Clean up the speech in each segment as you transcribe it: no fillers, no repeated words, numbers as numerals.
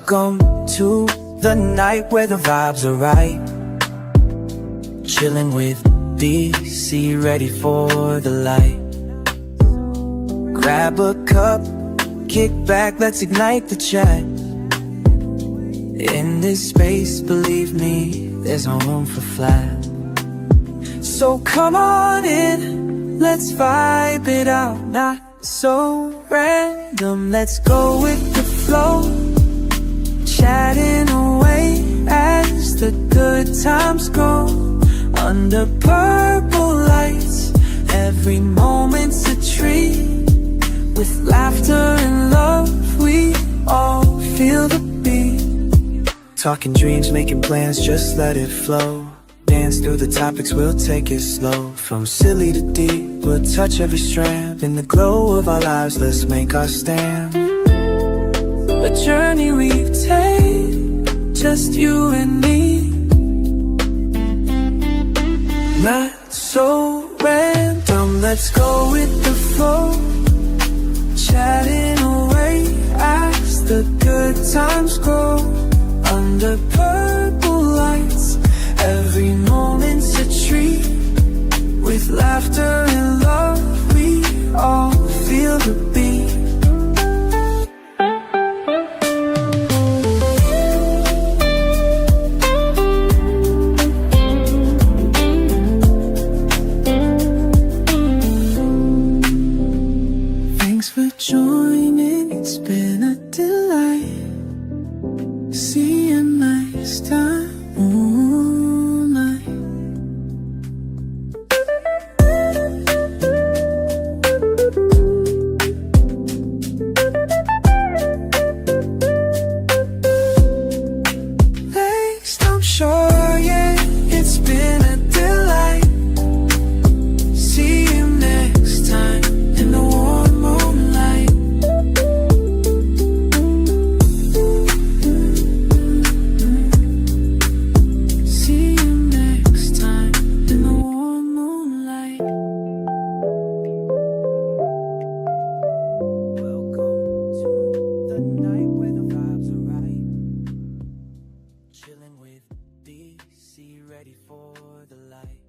Welcome to the night where the vibes are right. Chilling with DC, ready for the light. Grab a cup, kick back, let's ignite the chat. In this space, believe me, there's no room for flat. So come on in, let's vibe it out. Not so random, let's go with the flow. Chatting away as the good times go. Under purple lights, every moment's a treat. With laughter and love, we all feel the beat. Talking dreams, making plans, just let it flow. Dance through the topics, we'll take it slow. From silly to deep, we'll touch every strand. In the glow of our lives, let's make our stand. A journey we take, just you and me. Not so random, let's go with the flow. Chatting away as the good times go. Under purple lights, every moment's a treat. With laughter and love, we all feel the beat. Thanks for joining, it's been a delight. See you next time. Sure, yeah, it's been a delight. See you next time in the warm moonlight. See you next time in the warm moonlight. Welcome to the night where the vibes are right. Chilling with DC, ready for the light.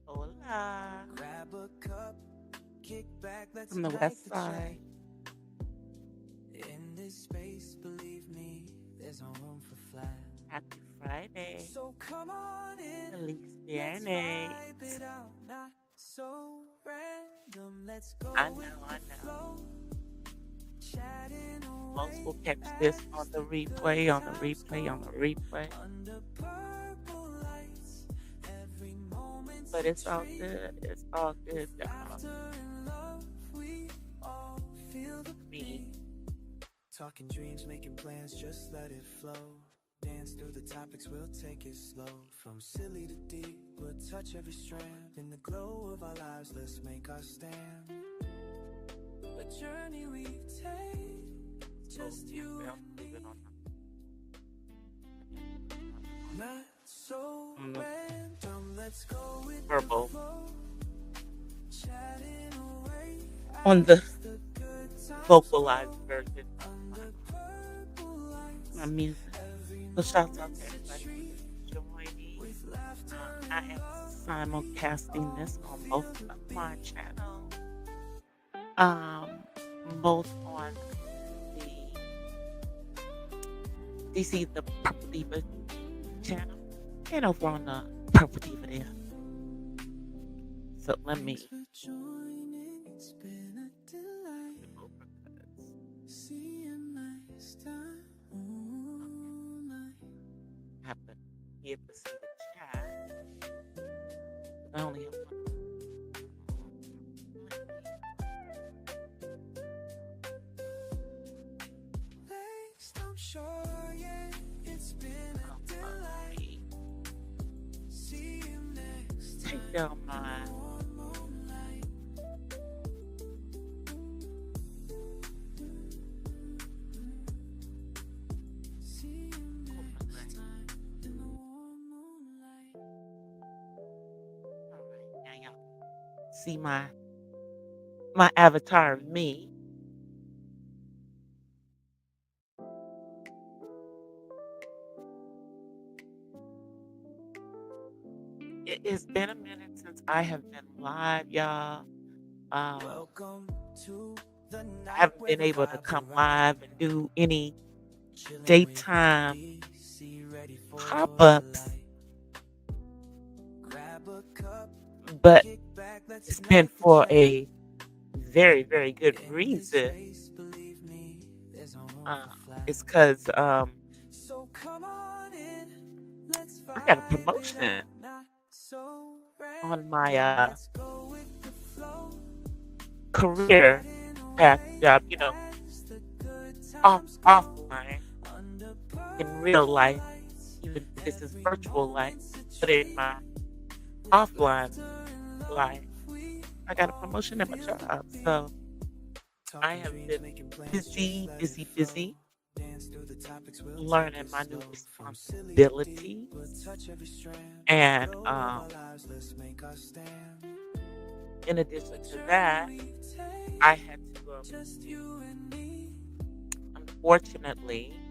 Hola, Grab a cup, kick back, let's from the ignite west the side. chat. In this space, believe me, there's no room for flat. Happy Friday. So come on in, Feliz let's Viernes. vibe it out. Not so random, let's go I with know, the I know. flow. Chatting Most will away catch this as on the the replay, good on the times replay, on go. the replay. Under purple lights, every moment's But a it's all treat. good. It's all good, y'all. Laughter and love, we all feel the Me. beat. Talking dreams, making plans, just let it flow. Dance through the topics, we'll take it slow. From silly to deep, we'll touch every strand. In the glow of our lives, let's make our stand. A journey we take, just you and me. Not so random, let's go with Verbal. the flow. Chatting away On the as the good times vocalized go. version Under purple lights, of my music. every So shout out to moment's a everybody treat. who's joining. With laughter I and am love, simulcasting this on feel both the of my beat. channels. Um, both on the DC the Purple Diva channel and over on the Purple Diva there. So let me Thanks for joining, it's been a delight. See you next time. Moonlight. have to be able to see the chat. I only have one. Thanks, I'm sure, yeah, it's been a delight. See you next time. Take down my Warm moonlight. See you next time in the warm moonlight. all right, now y'all see my avatar of me. It's been a minute since I have been live, y'all. Welcome to the I night haven't where been the able to vibes are come right. live and do any Chilling with daytime DC, ready for the pop-ups, light. Grab a cup, but kick back, let's it's been ignite the for chat. a very, very good In this reason. space, believe me, there's no room Uh, for flat. it's because So come on in, let's I got a vibe it promotion out. Not so on my random, let's go with the flow. career Chatting path away job, as the good off times go. offline Under in real purple life, lights, even though this is every virtual life, moment's a but in treat. my With offline laughter and love, life, we I got a all promotion at my feel the job. beat. So I Talking have dreams, been making plans, just busy, let it busy, flow. busy Dance through the topics, we'll take learning it my new slow. From silly to deep, responsibilities. we'll touch every strand. In the And glow of our lives, let's make our stand. in addition The to journey that, we I take, had to, just you and me. unfortunately,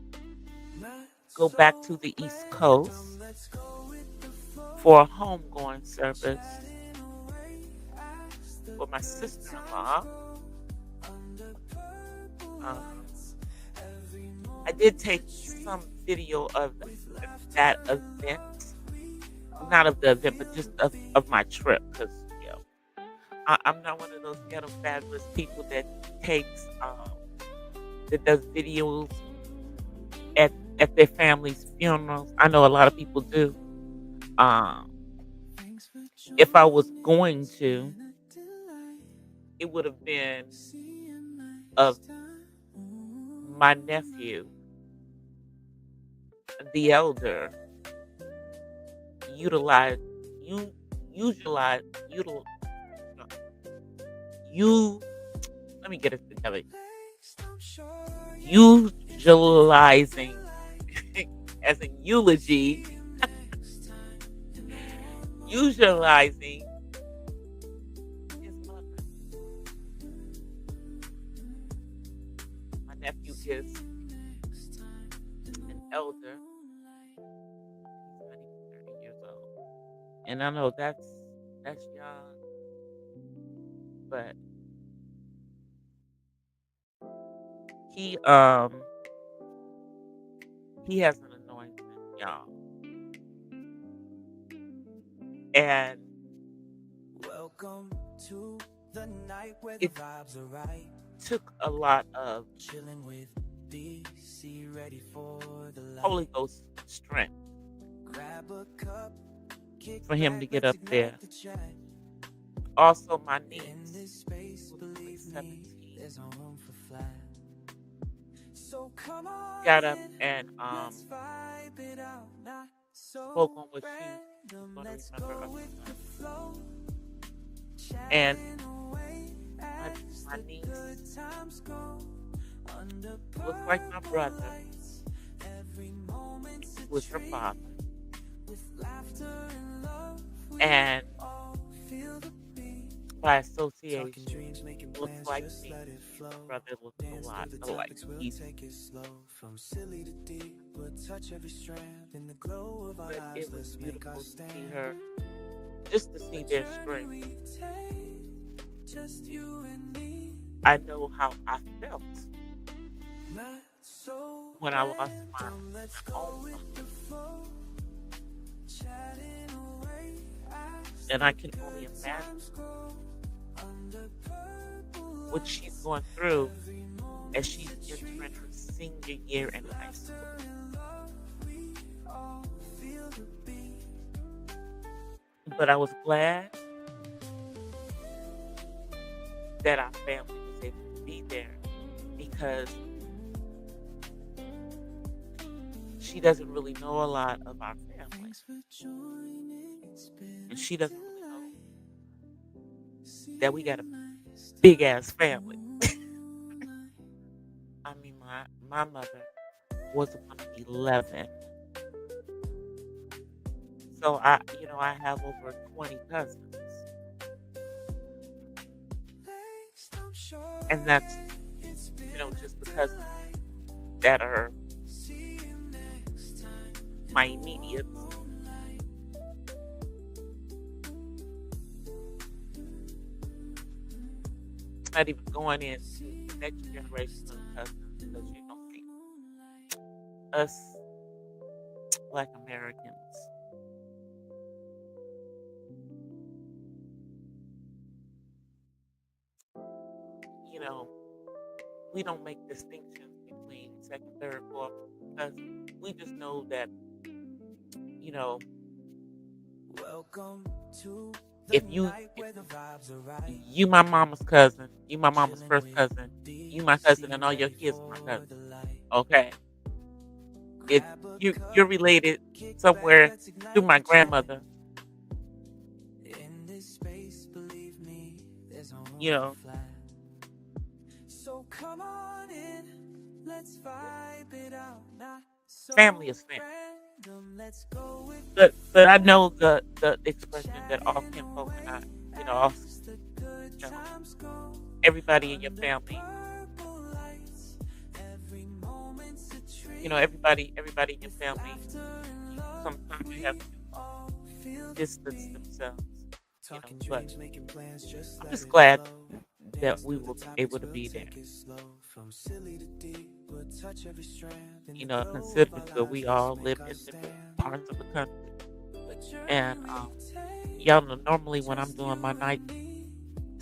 Not go back to so the East random, Coast let's go with the flow. for a homegoing service Chatting away as the for my good times sister-in-law. go. Under purple Um, lights, every I did moment's a take treat. some video of With laughter that and event, love, we not all of the event, but feel just the beat. of my trip, because I'm not one of those ghetto fabulous people that takes that does videos at their family's funerals. I know a lot of people do. Um, Thanks for if I was joining, going it's to, been a delight. it would have been See you of next time. my nephew, the elder, utilize you utilize util no, you let me get it together. Next, I'm sure you'll see the Utilizing light. as in eulogy, See you next time. In the warm light. utilizing his mother. My nephew is Next time. In the an warm elder. moonlight. He's not even 30 years old. And I know that's young, but he um he has an anointing, y'all. And Welcome to the night where the it vibes are right. took a lot of Chilling with DC, ready for the Holy light. Ghost strength Grab a cup, kick for him to back, get let's up there. ignite the chat. Also, my In niece, this space, who's only believe me, 17, there's no room for flat. So come on got up in, and let's vibe it out. Not spoke so on what she was random, going to let's remember go of her with the son. flow. And Chatting away as my the niece good times go. Under looks like my purple brother, lights, every moment's a who is her treat. father. With laughter and love, we And all feel the beat. by Talking association, dreams, making looks plans, like just me. let it My flow. brother looks a Dance lot through the alike. topics, we'll He's, take it slow. From silly to deep, we'll touch every strand. In the glow of our but lives, it was let's make our beautiful to see stand. her, just to A see their journey strength. we take, just you and me. I know how I felt Not so when I lost random, let's my own go son. with the flow. Chatting away as And I the can only good imagine times go. Under purple what she's lights, going through every as moment's she's a entering treat. her senior year in With high school. laughter and love, we all feel the beat. But I was glad that our family was able to be there because she doesn't really know a lot of our family. Thanks for joining, it's been And a she doesn't really know delight. See that we got a you next big time. ass family. Moonlight. I mean, my mother was one of 11. So I have over 20 cousins. Next, I'm sure And that's, it's been just a the cousins delight. that are See you next time. my immediate. Moonlight. not even going into the next generation of cousins because see, us Black Americans, you know, we don't make distinctions between second, third, fourth cousins. We just know that, you know, Welcome to the if you night where the vibes are right. you my mama's cousin, you my mama's Chilling first with cousin, D, you my cousin, C, and all your ready kids are my for cousin. the light. Okay, it Grab a you're cup, related kick back, somewhere let's through ignite my the chat. grandmother. In this space, believe me, there's no room You for know, flat. So come on in, let's vibe it out. Not family so is family. random, let's go with the But I flow. know the expression that all Chatting kinfolk and I, away all as the good you know, times go. everybody in your Under family, purple lights, every moment's a treat. everybody in your With family, laughter and love, sometimes you have we all feel to the distance beat. themselves, Talking but dreams, making plans, just I'm let just it glad flow. that Dance we through the will be able topics, to we'll be there. take it slow. From silly to deep, we'll touch every strand. In the glow of Considering our that we lives, let's all make live our in different stand. parts of the country. The And journey we y'all take, know normally when I'm just doing you my and me.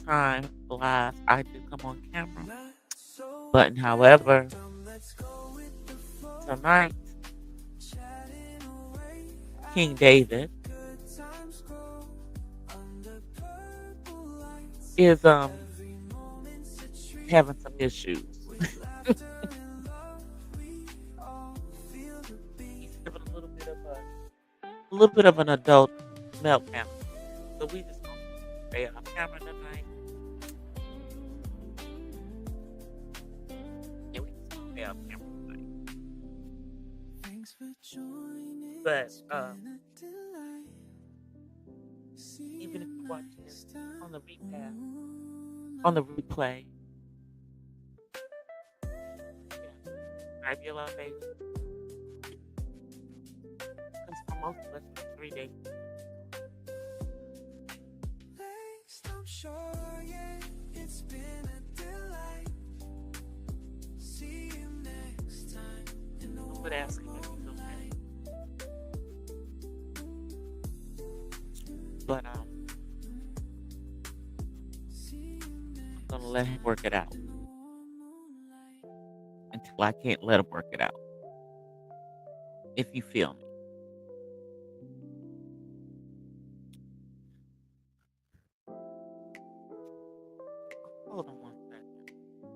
nighttime live, I do come on camera. Not so But however, random, let's go with the flow. tonight Chatting away King as the David good times go. Under purple lights, is every moment's a treat. having some issues. With laughter and love, we all feel the beat. He's having a little bit of an adult meltdown. So we just gonna stay off camera tonight. Yeah, we just gonna stay off camera tonight. Thanks for joining. But It's been a delight. See even if you you're watching this next time. on the recap, on Moonlight. the replay, yeah, subscribe your love, baby. Because for most of us, it's 3 days. Next, I'm sure, yeah, it's been a delight. See you next time in the Quit asking if he's moonlight. okay. But See you I'm next gonna let him work it out in the moonlight. until I can't let him work it out. If you feel me. Hold on one second,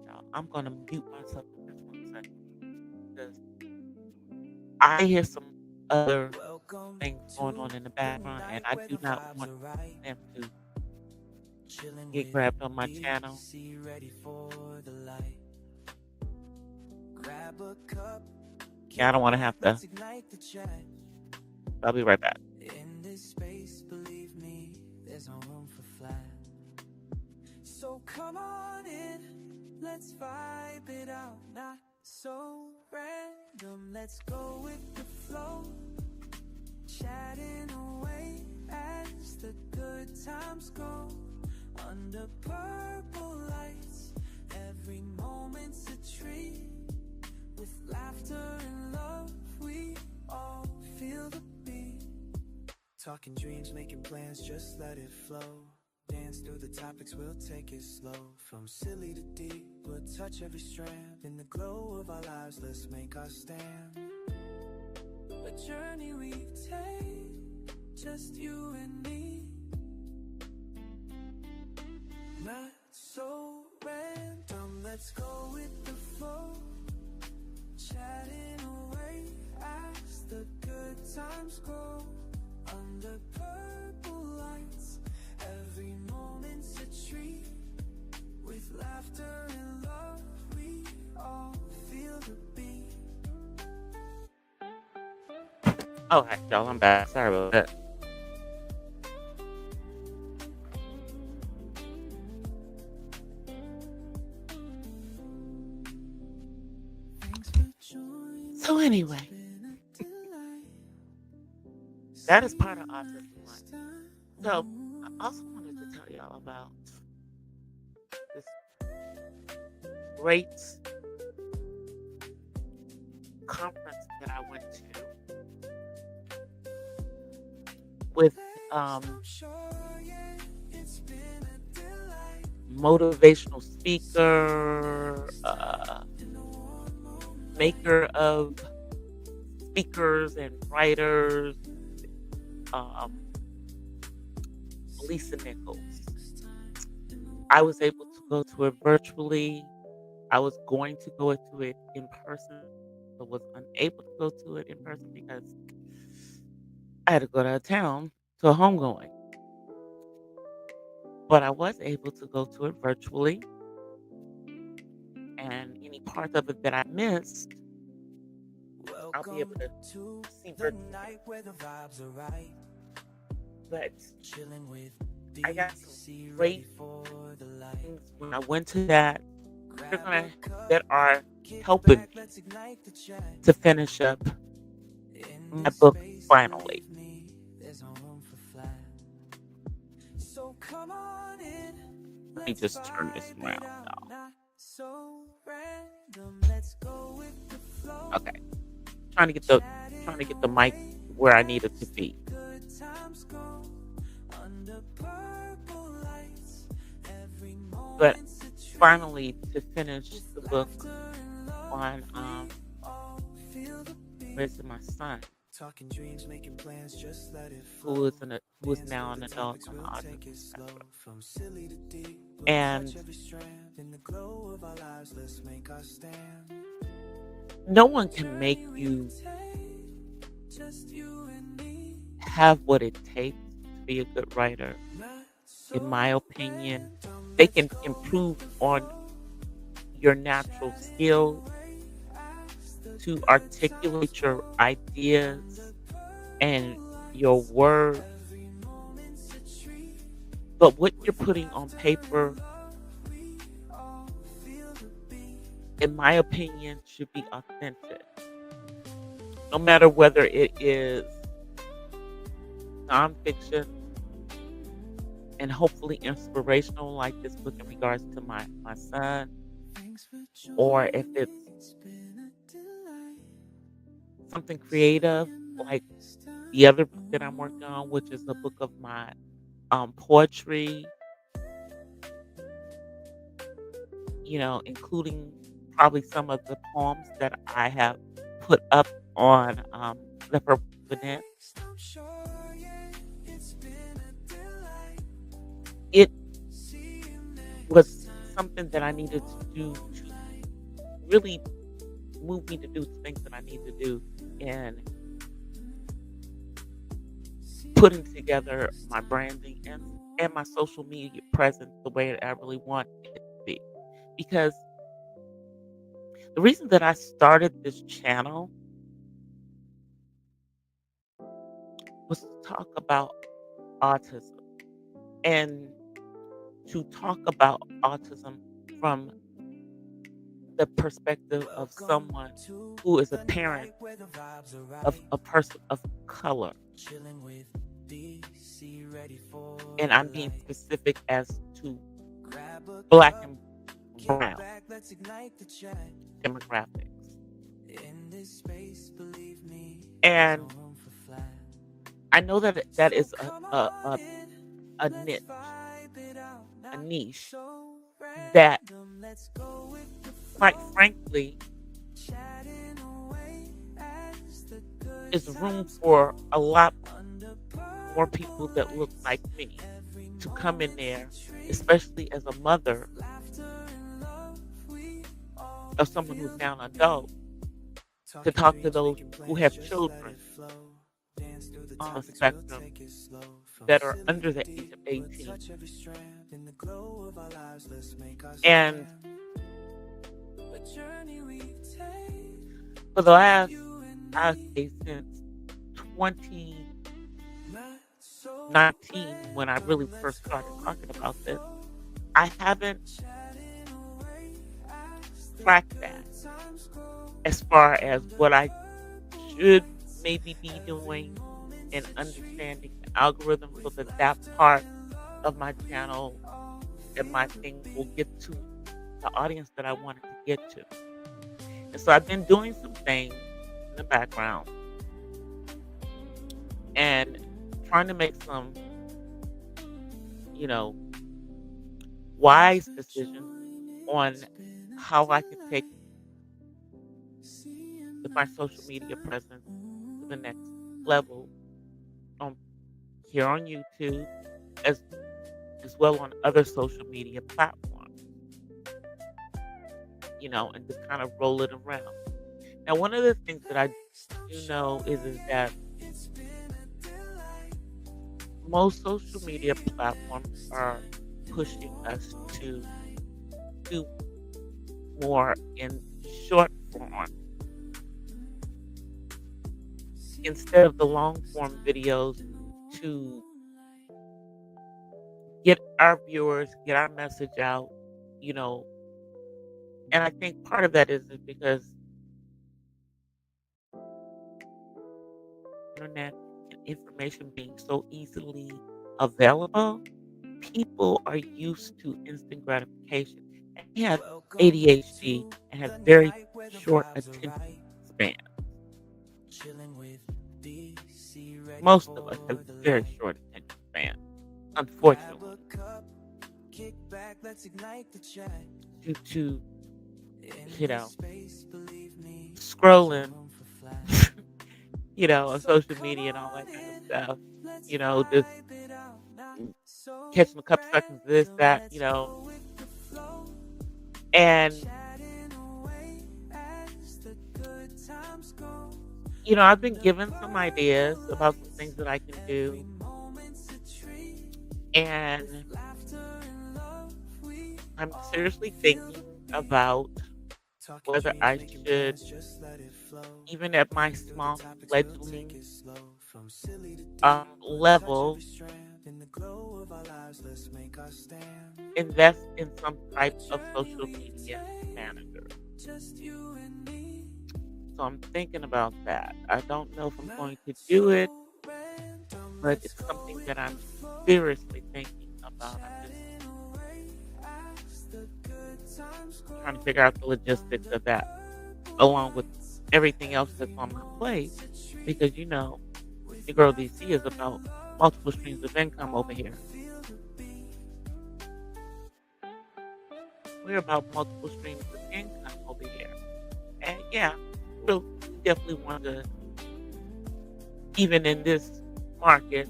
y'all. I'm gonna mute myself for just 1 second because I hear some other Welcome things going to on in the the background, and night I where do the not vibes want are right. them to Chilling get with grabbed on my channel. DC, ready for the light. Grab a cup, Yeah, I don't want to kick have back, to. let's ignite the chat. I'll be right back. In this space, believe me, there's no room for flat. So come on in, let's vibe it out. Not so random, let's go with the flow. Chatting away as the good times go. Under purple lights, every moment's a treat. With laughter and love, we all feel the beat. Talking dreams, making plans, just let it flow. Dance through the topics, we'll take it slow. From silly to deep, we'll touch every strand. In the glow of our lives, let's make our stand. A journey we take, just you and me. Not so random, let's go with the flow. Chatting away as the good times go. Under purple lights, every moment's a treat. With laughter and love, we all feel the beat. All right, y'all, I'm back. Sorry about that. Thanks for joining. So anyway, It's been a delight. that is part of Autism Next Life. time, So I also wanted to tell y'all about this great conference that I went to with motivational speaker, maker of speakers and writers, um, Lisa Nichols. I was able to go to it virtually. I was going to go to it in person, but was unable to go to it in person because I had to go out of town to a homegoing. But I was able to go to it virtually, and any parts of it that I missed, I'll be able Welcome to to see the virtually. night where the vibes are right. But Chilling with I got some DC, ready great for the light. things when I went to that. They're Grab a gonna cup, that are kick helping back, me let's ignite the chat. to finish up In my this book space, finally. believe me, there's no room for flat. So come on in, Let me let's just turn this vibe around it out. now. Not so random, let's go with the flow. Okay. Trying to get the mic where I need it to be. Good times go under purple lights. Every But moment's a treat. finally to finish the book on Feel the beat. where's my son, Talking dreams, making plans, just let it who flow. who is Dance now with an the adult topics, on the we'll take autism it slow. spectrum. From silly to deep, we'll And touch every strand. In the glow of our lives, let's make our stand. no one can make you Just you and me. have what it takes to be a good writer. Not In so my opinion, random, they let's can go improve with the on flow. your natural Chatting skills away as the to good times articulate your go. Under ideas and purple your lights, words. every moment's a treat. But what you're With putting on laughter paper, and love, we all feel the beat. in my opinion, should be authentic. No matter whether it is nonfiction and hopefully inspirational, like this book in regards to my son, Thanks for or if joining it's me. It's been a delight. something See creative, you like next the time other book that I'm working on, which is a book of my poetry, including probably some of the poems that I have put up on the Purple Net. I'm sure, yeah, it's been a delight. It See you next was time. something that I needed to do to really move me to do the things that I need to do in putting together my branding and my social media presence the way that I really want it to be. Because the reason that I started this channel was to talk about autism and to talk about autism from the perspective of Welcome someone to who is a the parent night where the vibes are of right. a person of color. Chilling with DC, ready for And the I'm being light. specific as to Grab a black cup, and kick brown back, let's ignite the chat. demographics. In this space, believe me, there's no And room for flat. I know that that So is come on in, a let's niche, vibe it out. a Not niche so that, random, let's go with the quite flow. frankly, Chatting away as the good is room times for go. a lot Under more purple people that look lights, like me every to come in moment's there, a treat. especially as a mother Laughter and love, we all of someone who's feel the now an beat. adult, to Talking talk to dreams, those making who plans, have just let children it flow. Dance through the on the topics, we'll spectrum take it slow. From that are silly under to the age deep, of we'll 18. touch every strand. In the glow of our lives, let's make our And stand. The journey we take, for the last, you and I'd me, say since 2019, not so when I really random. Let's first started go talking with the about this, flow. I haven't Chatting away as the tracked that good times go. as far as Under what I purple should lights, maybe be every doing and moment's a treat. understanding the algorithm so With that laughter part and of love, my we channel all and feel my the thing will beat. get to the audience that I want it to get to. And so I've been doing some things in the background and trying to make some, you know, wise decisions on how I can take my social media presence to the next level on here on YouTube as as well on other social media platforms, and just kind of roll it around. Now, one of the things that I do know is that most social media platforms are pushing us to do more in short form instead of the long form videos to get our viewers, get our message out, you know. And I think part of that is because internet and information being so easily available, people are used to instant gratification. And we have Welcome ADHD to and have the very night where the short vibes are attention right. span. Chilling with DC, ready Most of us have for the very light. short attention span, Grab unfortunately, a cup, kick back, let's ignite the chat. due to, In you this know, space, believe me, there's no scrolling, room for flash. on So social come media and all on that kind of in, stuff, let's just vibe it out. Not so catching a couple seconds of this, random, that, let's go with the flow. and, Chatting away as the good times go. I've On been the given some ideas purple about some lights, things that I can every do, moment's a treat. With and laughter and love, we I'm all seriously feel the thinking beat. about Talking whether dreams, I making should, plans, just let it flow. even at my Through the small topics, we'll take fledgling it slow. From silly to deep, we'll touch every level, strand. In the glow of our lives, let's make our stand. invest in some The type of journey social we media take, manager. just you and me. So I'm thinking about that. I don't know if I'm Not going to do it, so random, but let's it's go something with that I'm the flow. seriously thinking about. I'm just Chatting away as the good times trying to go. figure out the On logistics the of that, purple along with lights, everything else that's every on my plate, moment's a treat. because With your girl DC is laughter about and love, multiple streams we of income over all here. feel the beat. We're about multiple streams of income over here. And yeah, we definitely want to, even in this market,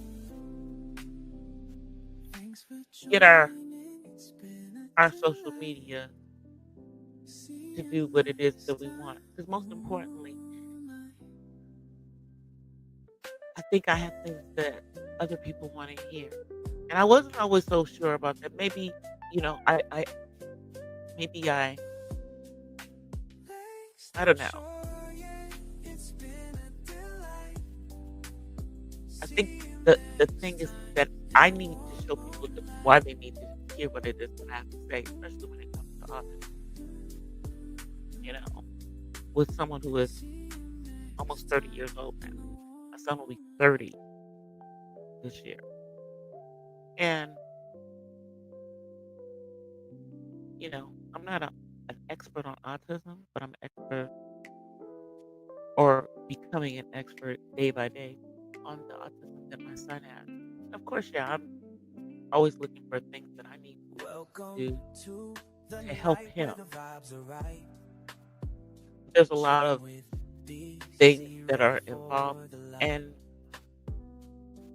Thanks for get our joining. It's been a our social delight media to do seeing what it is this that we time want. Because most importantly, moonlight. I think I have things that other people want to hear. And I wasn't always so sure about that. Maybe, I maybe Thanks I for don't know. joining. It's been a delight I think seeing the thing this is time that I need to show people why they need to hear what it is that I have to say, especially when it comes to autism. You know, with someone who is almost 30 years old now. My son will be 30 this year. And, I'm not an expert on autism, but I'm an expert or becoming an expert day by day on the autism that my son has. Of course, yeah, I'm always looking for things that I need to Welcome do to the to help night where him. the vibes are right. There's a lot Chilling of with things DC, that ready are involved, for the light. and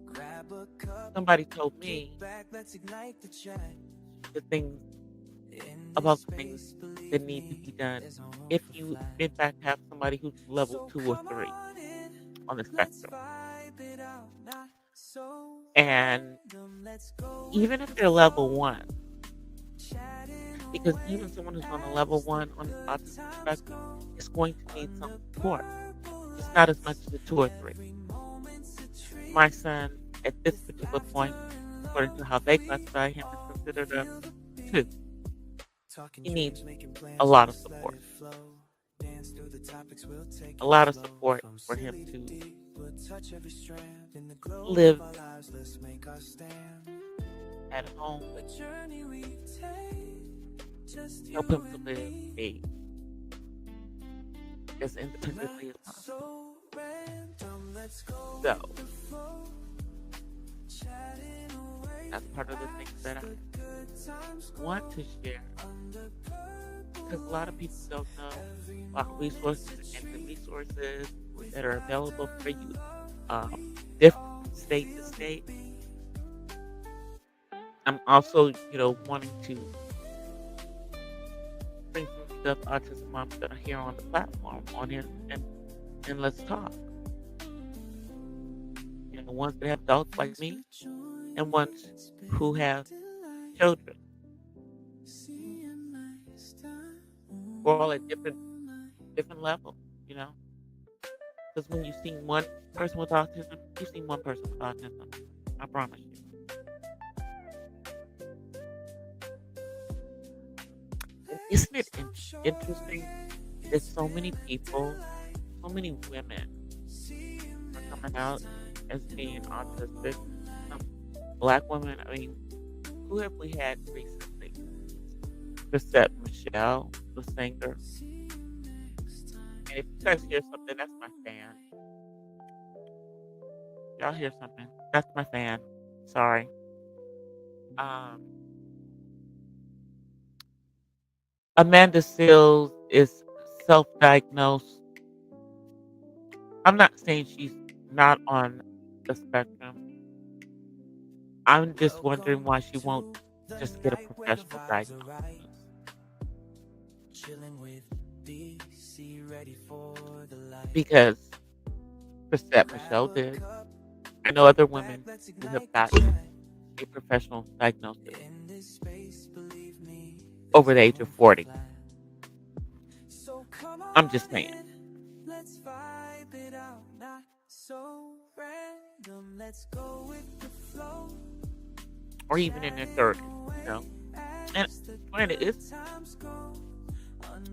Grab a cup, somebody told kick me back, let's ignite the chat. the things In this about the things space, that believe need to be me, done there's no room if for you, flash. in fact, have somebody who's level So 2 or come 3 on in, on the let's spectrum. vibe it out. Not so And random, let's go with even if the they're level flow. 1, Chatting because away even someone who's on a level as the 1 on the good autism times spectrum go. is going to need On some the support, purple just not as much lights, as a 2 or 3. every moment's a treat. My son, at this With particular point, laughter and according to love, how they we classify him, is all considered a feel the beat. 2. Talking He needs dreams, making a plans, lot of just let support, it flow. Dance through the topics, we'll take a it lot of slow. support From for him silly to to deep, we'll touch every strand. In the glow of live our lives, let's make our stand. at home, A journey we take, just help you him to and live me. a as independently as possible. So random, let's go So with the flow. Chatting away that's part of the things as that I the good times want go. to share Under because a purple lot of people lights, don't know every about resources moment's a and the treat. resources With that are laughter available for and you, love, um, we different all from state to feel the state. beat. I'm also, wanting to bring some of the other autism moms that are here on the platform on here and let's talk. Ones that have adults like Thanks for me and joining. ones It's who been a have delight. children. See you next time. We're all at different Moonlight. different levels, you know. Because when you see one person with autism, you see one person with autism. I promise you. And isn't it Let's stop showing interesting it. that It's so many been a people, delight. so many women See you are coming next out time. as being autistic? Moonlight. Um, Black women, I mean, who have we had recently? Chrisette Michelle, the singer. See you next time. And if you guys hear something, that's my fan. Y'all hear something? That's my fan. Sorry. Um, Amanda Seals is self-diagnosed. I'm not saying she's not on the spectrum. I'm just wondering Welcome why she won't to the just get a night where the professional vibes are diagnosis. right. Chilling with DC, ready for the light. Because Chrisette Grab Michelle a did. cup, I know other kick back, women let's who have ignite the gotten vibe. a professional diagnosis In this space, believe me, over there's the age of room for 40. flat. So come I'm just on saying. in, let's vibe it out. Not so random, let's go with the flow. Or even in their 30s, you know. And granted, it's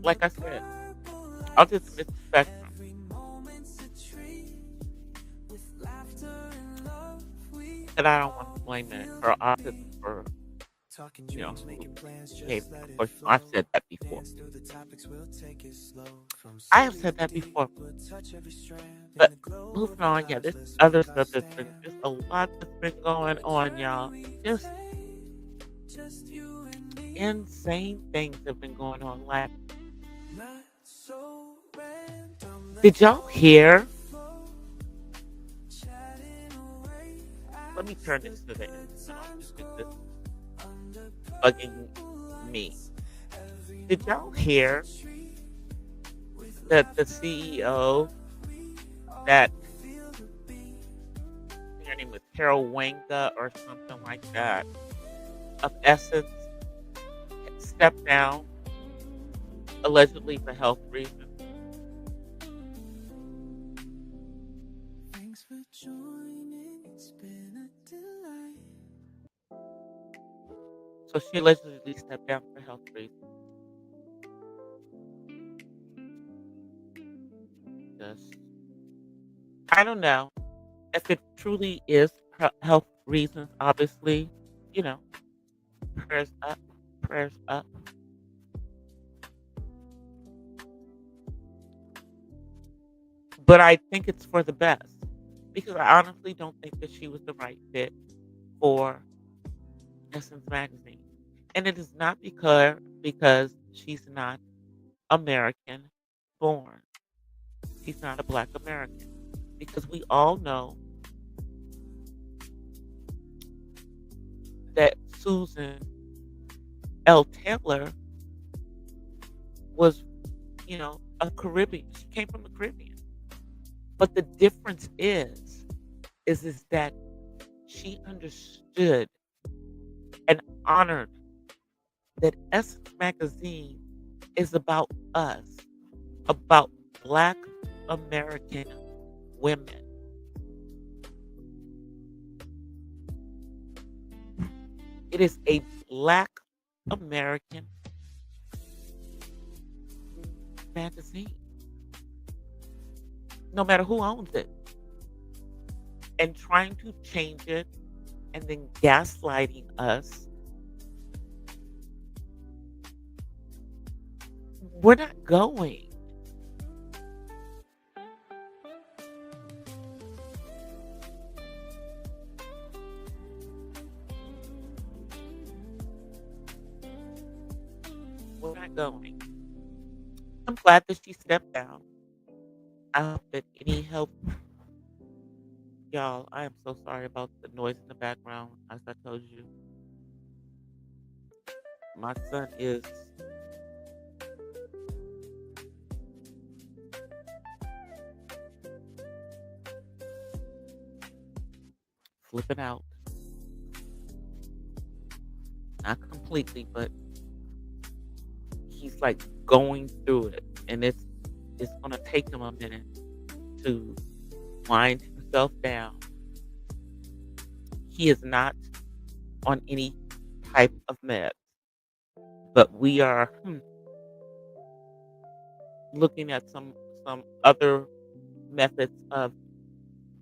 like I said, autism is a spectrum. And I don't want to blame her autism for, Talking you know, dreams, who making plans, behaved. just let Of it course, I've flow. said that before. Dance through the topics, we'll take it slow. From I have silly said to that deep, before. we'll touch every strand in But the glow moving of our on, yeah, lives. there's Let's other make our stuff that's been, stand. there's a lot that's been going on, y'all. Just Just you and me. insane things have been going on. Like, Not so random. did Let's y'all go with hear? the flow. Chatting away Let me as turn the this to the end. good So don't times just get this go. Under bugging purple me. lights, every Did y'all moment's hear a treat. With that the laughter and CEO love, we that all feel the beat. her name was Carol Wanga or something like that of Essence stepped down allegedly for health reasons? Thanks for joining. It's been a delight. So she allegedly stepped down for health reasons. Just, I don't know if it truly is health reasons. Obviously, you know, prayers up, prayers up. But I think it's for the best because I honestly don't think that she was the right fit for Essence magazine, and it is not because she's not American born. She's not a Black American because we all know that Susan L. Taylor was, a Caribbean. She came from the Caribbean. But the difference is that she understood and honored that Essence Magazine is about us, about Black American women. It is a Black American magazine, no matter who owns it. And trying to change it and then gaslighting us, we're not going. we're not going. I'm glad that she stepped down. I hope that any help, y'all. I am so sorry about the noise in the background. As I told you, my son is flipping out. Not completely, but he's like going through it, and it's gonna take him a minute to wind himself down. He is not on any type of med, but we are looking at some other methods of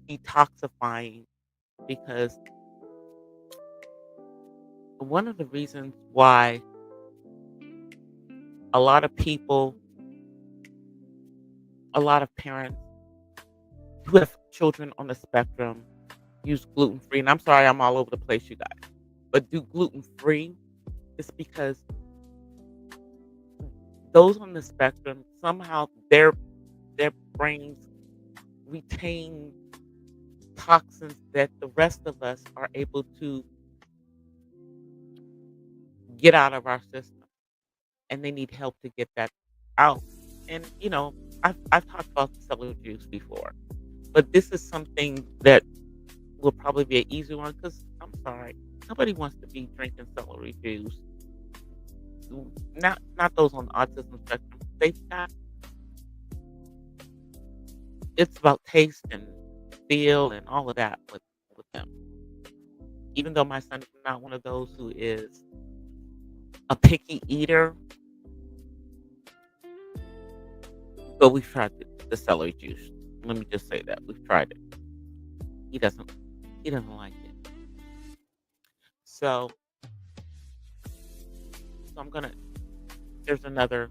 detoxifying because one of the reasons why a lot of people, a lot of parents who have children on the spectrum use gluten free, and I'm sorry I'm all over the place, you guys, but do gluten free is because those on the spectrum somehow their brains retain toxins that the rest of us are able to get out of our system, and they need help to get that out. And I've talked about celery juice before, but this is something that will probably be an easy one because I'm sorry, nobody wants to be drinking celery juice. Not those on the autism spectrum. They've got it's about taste and feel and all of that with them. Even though my son is not one of those who is a picky eater, but we've tried the celery juice. Let me just say that we've tried it. He doesn't. He doesn't like it. So I'm gonna. There's another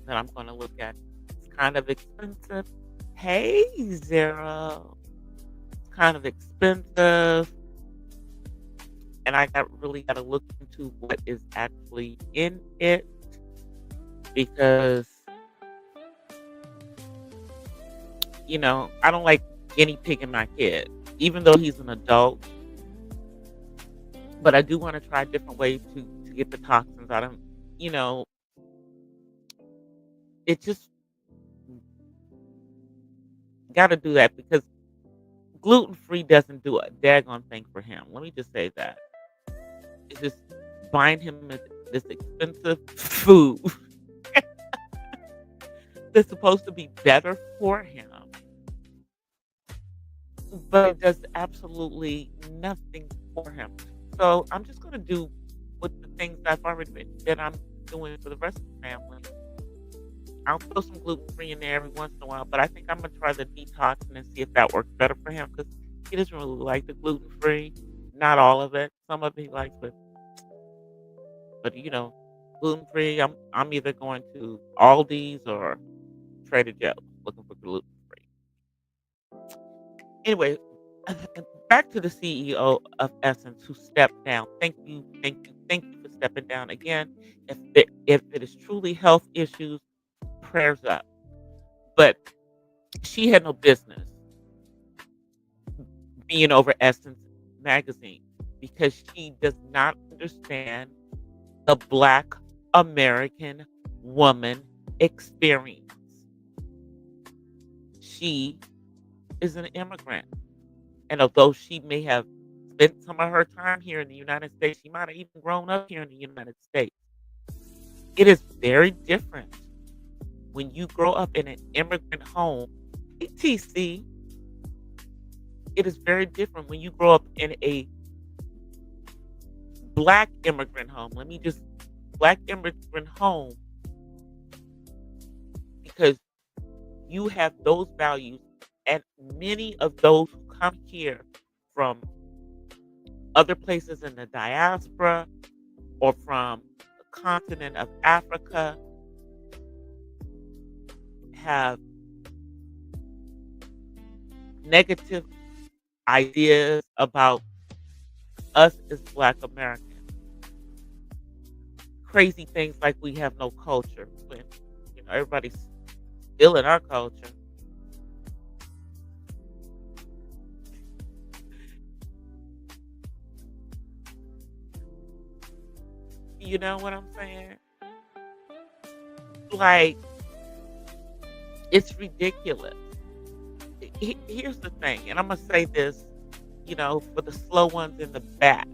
that I'm gonna look at. It's kind of expensive. Hey, Zero. It's kind of expensive, and I really got to look into what is actually in it because I don't like guinea pigging my kid, even though he's an adult. But I do want to try different ways to get the toxins out of him. It just got to do that because gluten free doesn't do a daggone thing for him. Let me just say that. It's just buying him this expensive food that's supposed to be better for him, but it does absolutely nothing for him. So I'm just going to do with the things I've already been that I'm doing for the rest of the family. I'll throw some gluten free in there every once in a while, but I think I'm gonna try the detoxing and see if that works better for him because he doesn't really like the gluten free. Not all of it. Some of it he likes, but gluten free. I'm either going to Aldi's or Trader Joe's looking for gluten free. Anyway, back to the CEO of Essence who stepped down. Thank you, thank you, thank you for stepping down again. If it is truly health issues, prayers up. But she had no business being over Essence magazine because she does not understand the Black American woman experience. She is an immigrant. And although she may have spent some of her time here in the United States, she might have even grown up here in the United States. It is very different when you grow up in an immigrant home. ETC, it is very different when you grow up in a Black immigrant home. Black immigrant home, because you have those values, and many of those who come here from other places in the diaspora or from the continent of Africa have negative ideas about us as Black Americans crazy things like we have no culture when everybody's still in our culture. You know what I'm saying? Like, it's ridiculous. Here's the thing, and I'm gonna say this, for the slow ones in the back.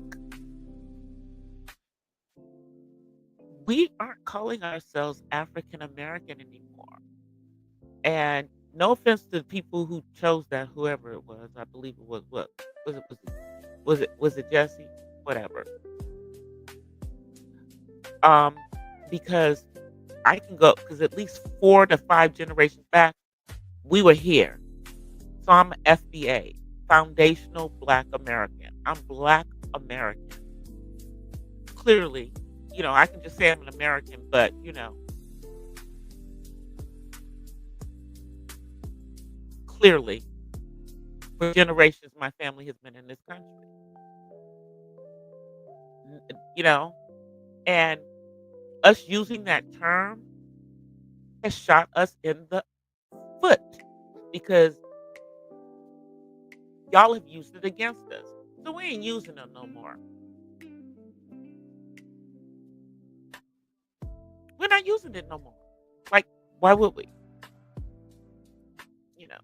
We aren't calling ourselves African American anymore. And no offense to the people who chose that, whoever it was. I believe it was what was it Jesse? Whatever. Um, because I can go because at least 4 to 5 generations back, we were here. So I'm FBA, Foundational Black American. I'm Black American. Clearly, I can just say I'm an American, but clearly, for generations, my family has been in this country. You know, and us using that term has shot us in the foot because y'all have used it against us. So we ain't using them no more. We're not using it no more. Like, why would we? You know.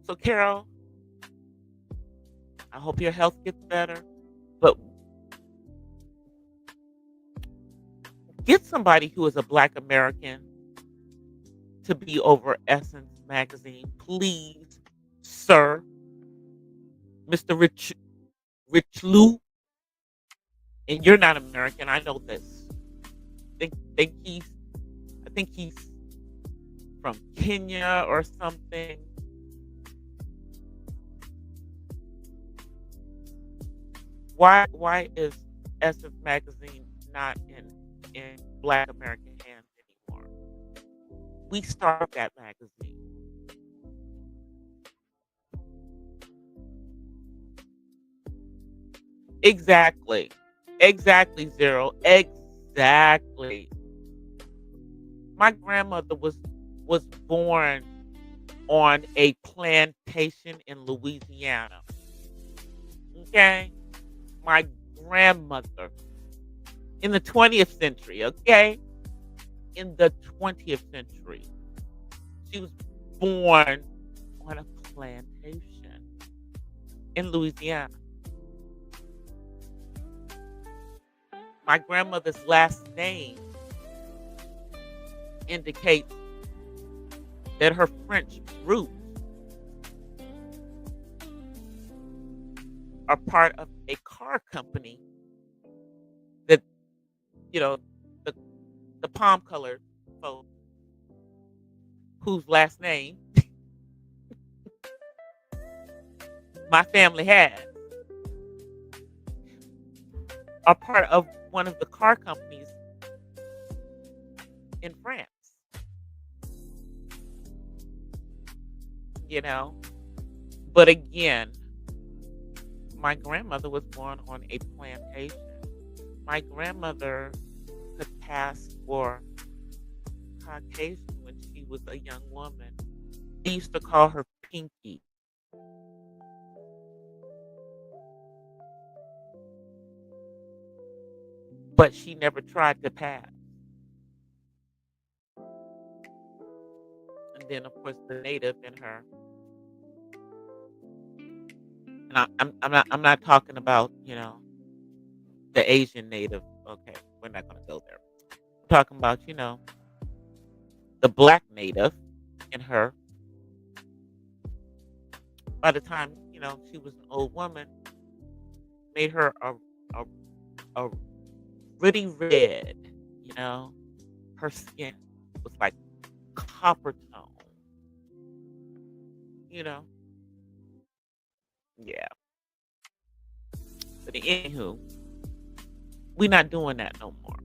So Carol, I hope your health gets better. But get somebody who is a Black American to be over Essence magazine, please, sir. Mr. Rich Lou. And you're not American, I know this. I think he's from Kenya or something. Why is Essence magazine not in Black American hands anymore? We started that magazine. Exactly. Exactly, Zero. Exactly. My grandmother was born on a plantation in Louisiana. Okay? My grandmother in the 20th century, okay? In the 20th century. She was born on a plantation in Louisiana. My grandmother's last name indicates that her French roots are part of a car company that, the palm colored folks whose last name my family has are part of one of the car companies in France. But again, my grandmother was born on a plantation. My grandmother could pass for Caucasian when she was a young woman. They used to call her Pinky. But she never tried to pass. And then, of course, the native in her. And I'm not talking about the Asian native. Okay, we're not gonna go there. I'm talking about the Black native in her. By the time she was an old woman, made her a, a really red. Her skin was like copper tone. Yeah. But anywho, we not doing that no more.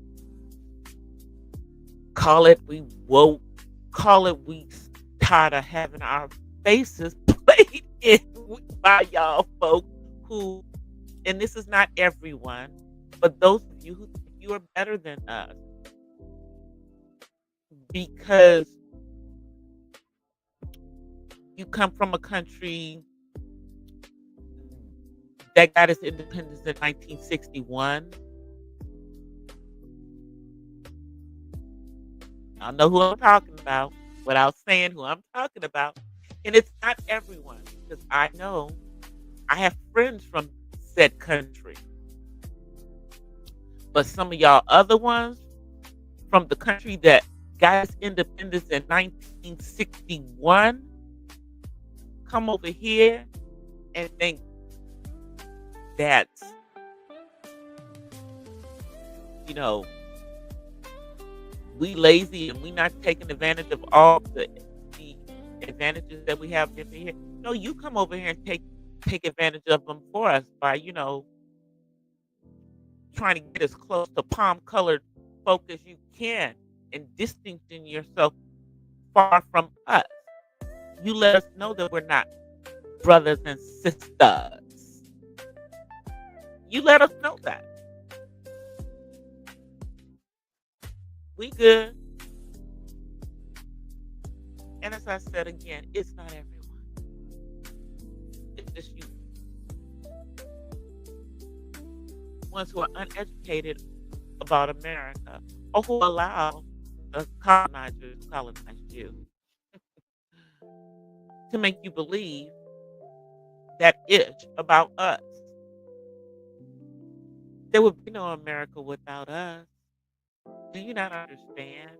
Call it we woke. Call it we tired of having our faces played in by y'all folks who, and this is not everyone, but those of you who think you are better than us because you come from a country that got its independence in 1961. I know who I'm talking about without saying who I'm talking about. And it's not everyone because I know I have friends from said country. But some of y'all other ones from the country that got its independence in 1961 come over here and think that, you know, we lazy and we not taking advantage of all the advantages that we have over here. No, you come over here and take advantage of them for us by, trying to get as close to palm colored folk as you can and distancing yourself far from us. You let us know that we're not brothers and sisters. You let us know that. We good. And as I said again, it's not everyone. It's just you. Ones who are uneducated about America or who allow the colonizers to colonize you to make you believe that it's about us. There would be no America without us. Do you not understand?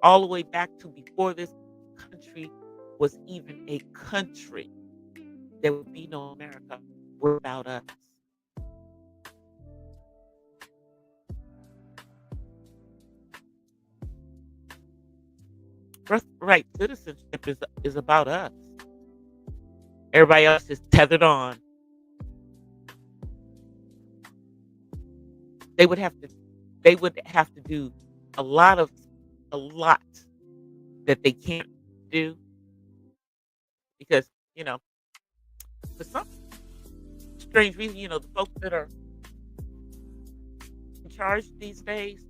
All the way back to before this country was even a country, there would be no America without us. Birthright citizenship is about us. Everybody else is tethered on. They would have to do a lot that they can't do because, for some strange reason, the folks that are in charge these days,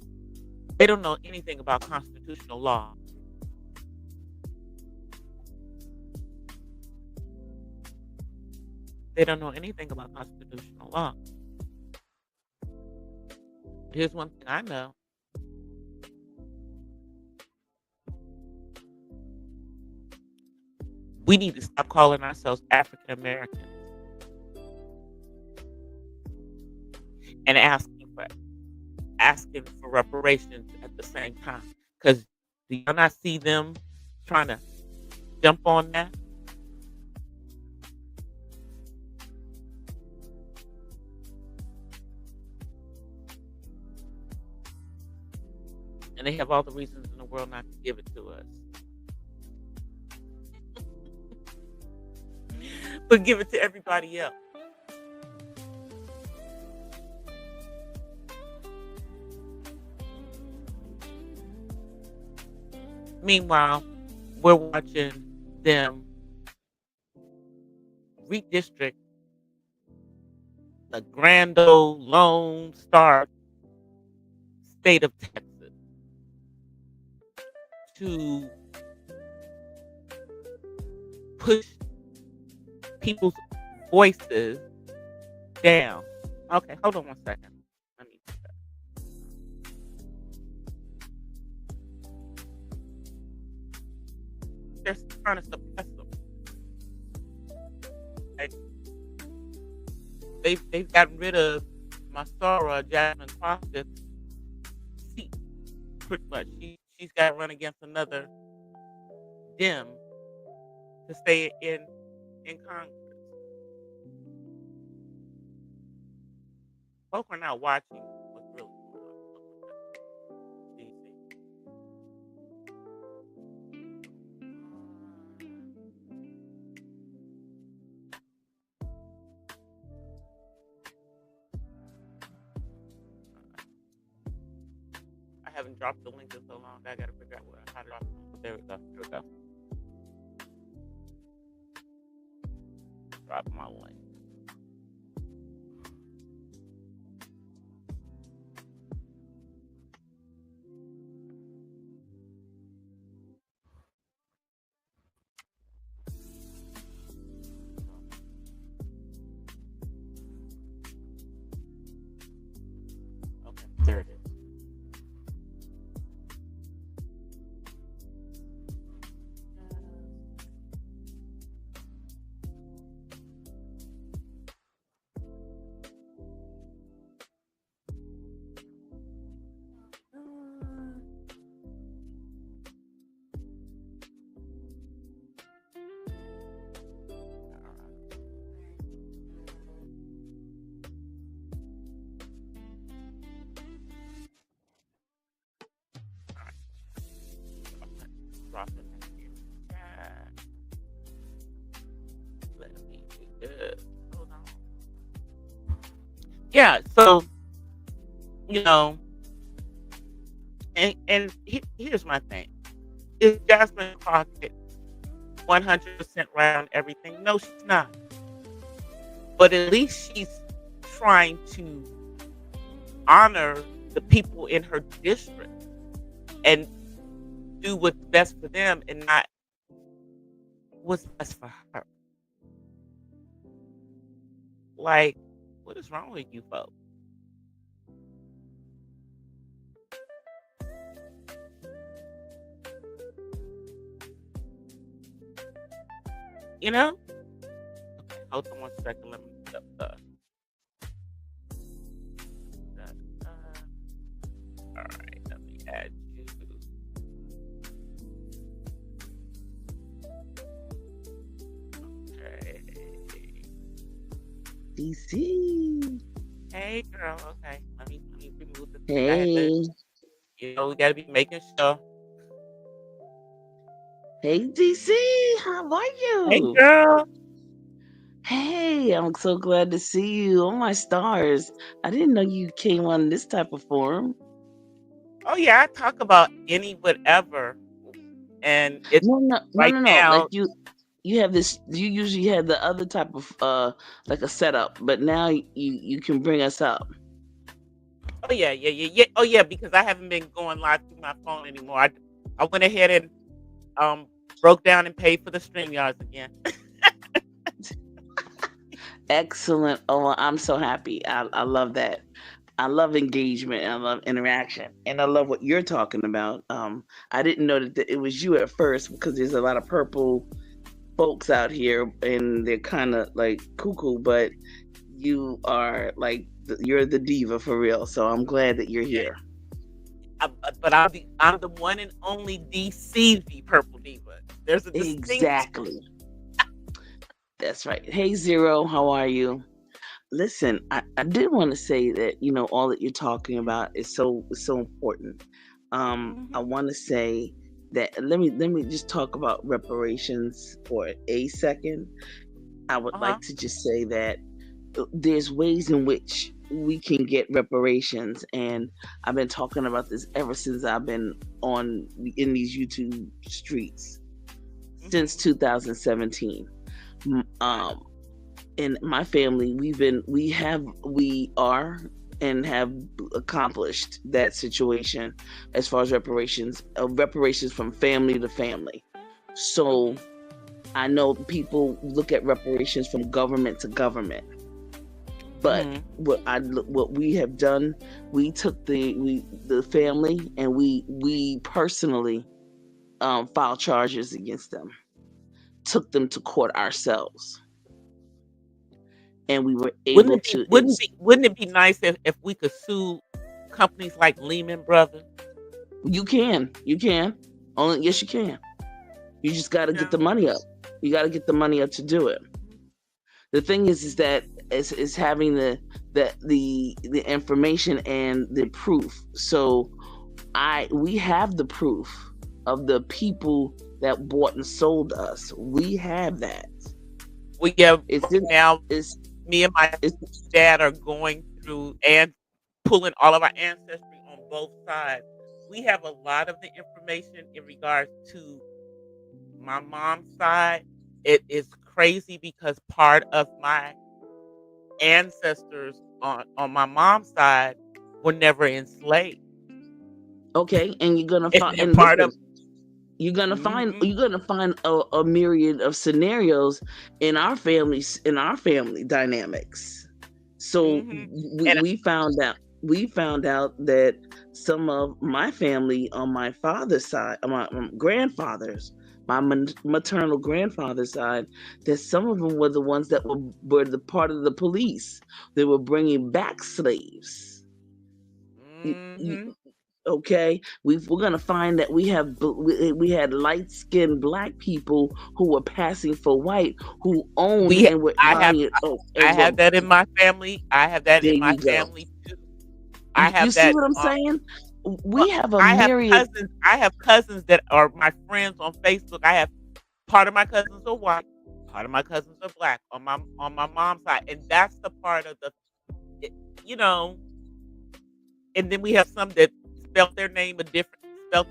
they don't know anything about constitutional law. They don't know anything about constitutional law. Here's one thing I know. We need to stop calling ourselves African Americans and asking for reparations at the same time. Because do y'all not see them trying to jump on that? And they have all the reasons in the world not to give it to us. But give it to everybody else. Meanwhile, we're watching them redistrict the grand old Lone Star state of Texas to push people's voices down. Okay, hold on one second. Let me do that. They're trying to suppress them. Like, they've gotten rid of Masara Jasmine Crockett seat pretty much. She's got to run against another Dem to stay in Congress. Folk are not watching what's really going on. DC. I haven't dropped the link in so long. I got to figure out how to drop it. There we go. Here we go. Drop my link. yeah. So you know, here's my thing: is Jasmine Crockett 100% right on everything? No, she's not. But at least she's trying to honor the people in her district and do what's best for them and not what's best for her. Like, what is wrong with you folks? You know? Okay, hold on 1 second. Let me put up the all right, let me add you. Okay. DC. Hey girl, okay. Let me remove the thing. I had to, Hey. we gotta be making sure. Hey, DC. How are Hey you? girl. Hey, I'm so glad to see you. Oh, my stars. I didn't know you came on this type of forum. Oh yeah, I talk about any whatever, and it's No, no, no, right no, no. Like now. you have this. You usually had the other type of like a setup, but now you can bring us up. Oh yeah, yeah, yeah, yeah. Oh yeah, because I haven't been going live through my phone anymore. I went ahead and um broke down and paid for the stream yards again. Excellent. Oh, well, I'm so happy. I love that. I love engagement and I love interaction and I love what you're talking about. I didn't know that it was you at first because there's a lot of purple folks out here and they're kind of like cuckoo, but you are like you're the diva for real. So I'm glad that you're Yeah, here. but I'm the one and only DCV Purple Diva. There's a distinction. Exactly. That's right. Hey Zero, how are you? Listen, I did want to say that all that you're talking about is so important. I Hmm. want to say that let me just talk about reparations for a second. I would Uh huh. like to just say that there's ways in which we can get reparations, and I've been talking about this ever since I've been on in these YouTube streets since Hmm. 2017. Right. In my family, we are and have accomplished that situation as far as reparations from family to family. So Hmm. I know people look at reparations from government to government, but Hmm. what we have done, we took the family and we personally filed charges against them, took them to court ourselves, and we were able to Wouldn't it be nice if we could sue companies like Lehman Brothers? you can only yes you can. You just got to You get know. the money up. You got to get the money up to do it. The thing is that is having the information and the proof. So we have the proof of the people that bought and sold us. We have that. We yeah. It's in, Now it's me and my it's dad are going through and pulling all of our ancestry on both sides. We have a lot of the information in regards to my mom's side. It is crazy because part of my ancestors on my mom's side were never enslaved. okay, and you're gonna find And and part of listen, you're gonna find hmm you're gonna find a myriad of scenarios in our family dynamics. So hmm we, and we found out that some of my family on my father's side, my grandfather's, my maternal grandfather's side, that some of them were the ones that were the part of the police. They were bringing back slaves. You, hmm okay, we're gonna find that we had light skinned black people who were passing for white, who owned we and were I have buying, I and were, have that in my family. I have that there in my you go. family too. I You have see that what I'm saying? well, We have a I have myriad. cousins. I have cousins that are my friends on Facebook. I have part of my cousins are white, part of my cousins are black on my mom's side, and that's the part of you know, and then we have some that spelled their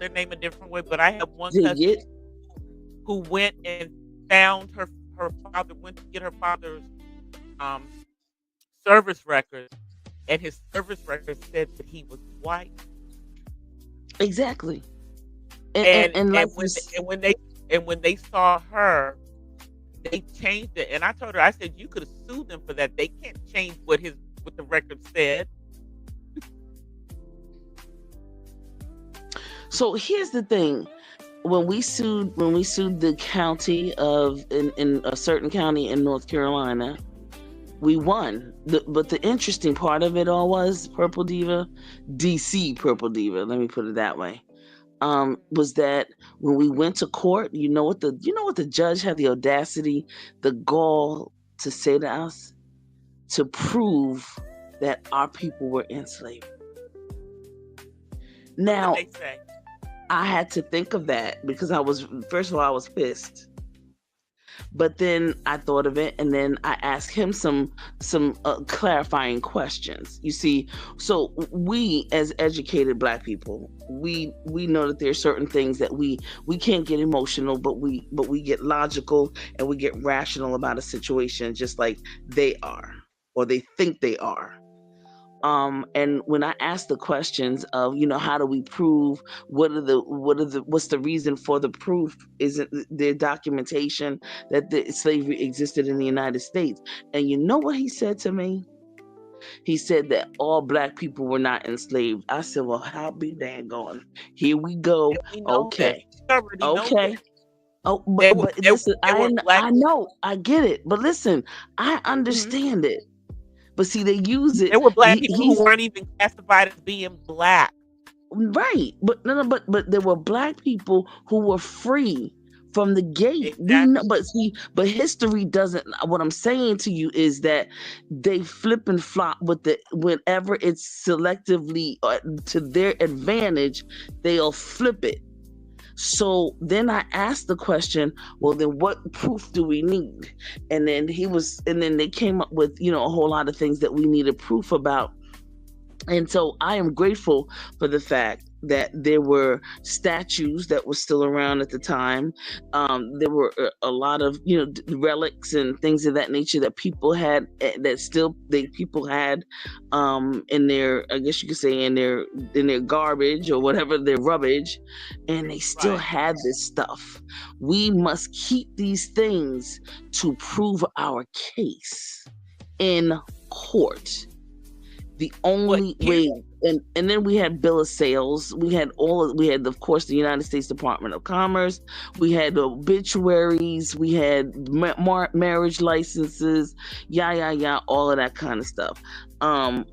name a different way. But I have one Dig cousin it. who went and found her father, went to get her father's um service records, and his service records said that he was white. Exactly. And like you, And when they saw her, they changed it. And I told her, I said, you could have sued them for that. They can't change what the record said. so here's the thing. When we sued the county of in a certain county in North Carolina, we won. But the interesting part of it all was Purple Diva, DC Purple Diva, let me put it that way. Was that when we went to court, you know what the judge had the audacity, the gall to say to us, to prove that our people were enslaved. What would Now, they say? I had to think of that because first of all, I was pissed. But then I thought of it, and then I asked him some clarifying questions. You see, so we as educated Black people, we know that there's certain things that we can't get emotional, but we get logical and we get rational about a situation, just like they are, or they think they are. And when I ask the questions of, how do we prove, what's the reason for the proof, isn't there documentation that the slavery existed in the United States? And you know what he said to me? He said that all Black people were not enslaved. I said, well, how be dang going, here we go. And we know that. Okay. We already know Okay. that. Oh, but There were but there, listen, there I were black I know, I get it, but listen, I mhm. understand it. But see, they use it. There were black people who He's weren't even classified as being black. right, but no, no, but there were Black people who were free from the gate. We know, Exactly. but see, but history doesn't. What I'm saying to you is that they flip and flop with the whenever it's selectively to their advantage, they'll flip it. So then I asked the question, well, then what proof do we need? And then they came up with, a whole lot of things that we needed proof about. And so I am grateful for the fact that there were statues that were still around at the time. There were a lot of relics and things of that nature that people had, that still they people had in their, I guess you could say, in their garbage or whatever, their rubbish, and they still Right. had this stuff. We must keep these things to prove our case in court. The Well, only here's way, and then we had bill of sales. We had, of course, the United States Department of Commerce. We had obituaries. We had marriage licenses. Yeah, yeah, yeah, all of that kind of stuff.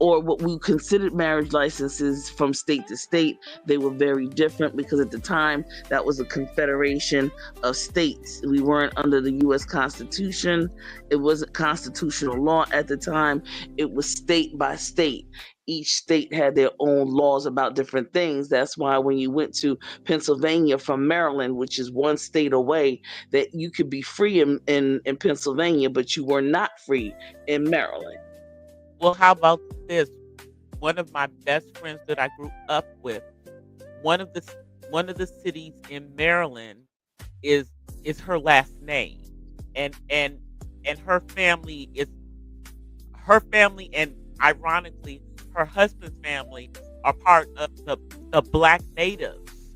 Or what we considered marriage licenses from state to state. They were very different because at the time that was a confederation of states. We weren't under the U.S. Constitution. It wasn't constitutional law at the time. It was state by state. Each state had their own laws about different things. That's why when you went to Pennsylvania from Maryland, which is one state away, that you could be free in Pennsylvania, but you were not free in Maryland. well, how about this? One of my best friends that I grew up with, one of the one of the cities in Maryland is is her last name, and her family, and ironically, her husband's family are part of the black natives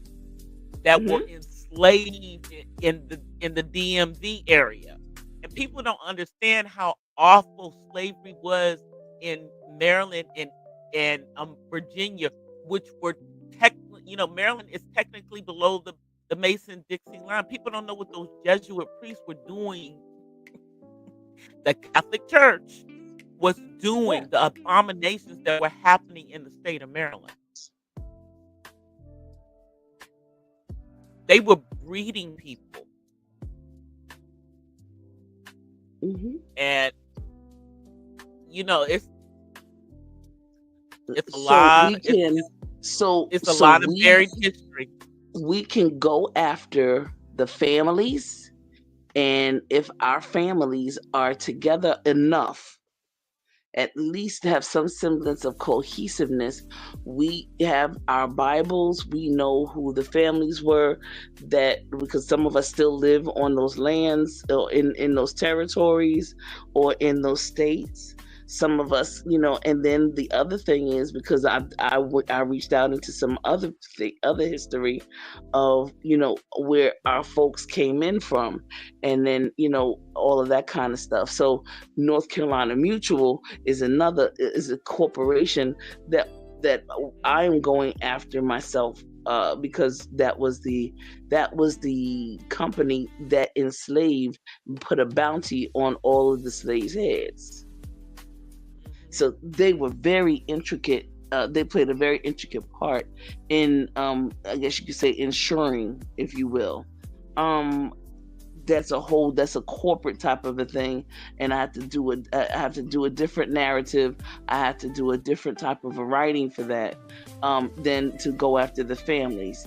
that were Hmm. enslaved in the DMV area. And people don't understand how awful slavery was in Maryland and Virginia, which were technically, Maryland is technically below the Mason Dixie line. People don't know what those Jesuit priests were doing. The Catholic Church was Yeah. doing the abominations that were happening in the state of Maryland. They were breeding people, Hmm. and it's a So lot. we can, so It's a so lot of we buried history. we can go after the families, and if our families are together enough at least have some semblance of cohesiveness. We have our Bibles. We know who the families were, that because some of us still live on those lands or in those territories or in those states. Some of us, and then the other thing is because I reached out into some other history of where our folks came in from, and then all of that kind of stuff. So North Carolina Mutual is a corporation that I am going after myself, because that was the company that enslaved, put a bounty on all of the slaves' heads. So they were very intricate. They played a very intricate part in, I guess you could say, ensuring, if you will. Um, that's a corporate type of a thing, and I have to do a different narrative. I have to do a different type of a writing for that, than to go after the families.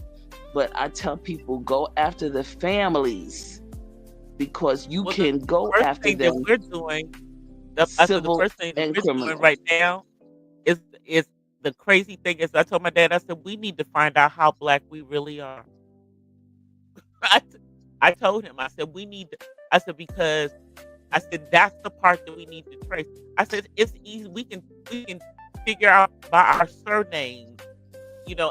But I tell people, go after the families, because you Well, the can go first after thing that them, we're doing, I said the civil first thing that and we're doing criminal. right now is the crazy thing is I told my dad, I said, we need to find out how black we really are. I, t- I told him, I said, we need to, I said, because I said, that's the part that we need to trace. I said, it's easy. We can figure out by our surnames,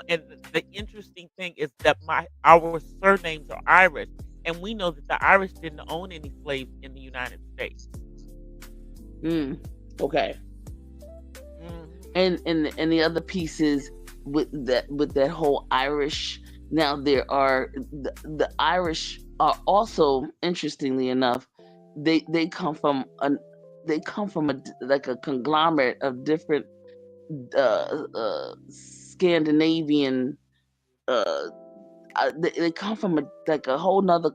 and the interesting thing is that our surnames are Irish. And we know that the Irish didn't own any slaves in the United States. Mm, okay. Mhm. And the other pieces with that whole Irish. Now the Irish are also, interestingly enough, they come from like a conglomerate of different Scandinavian, uh they come from like a whole nother,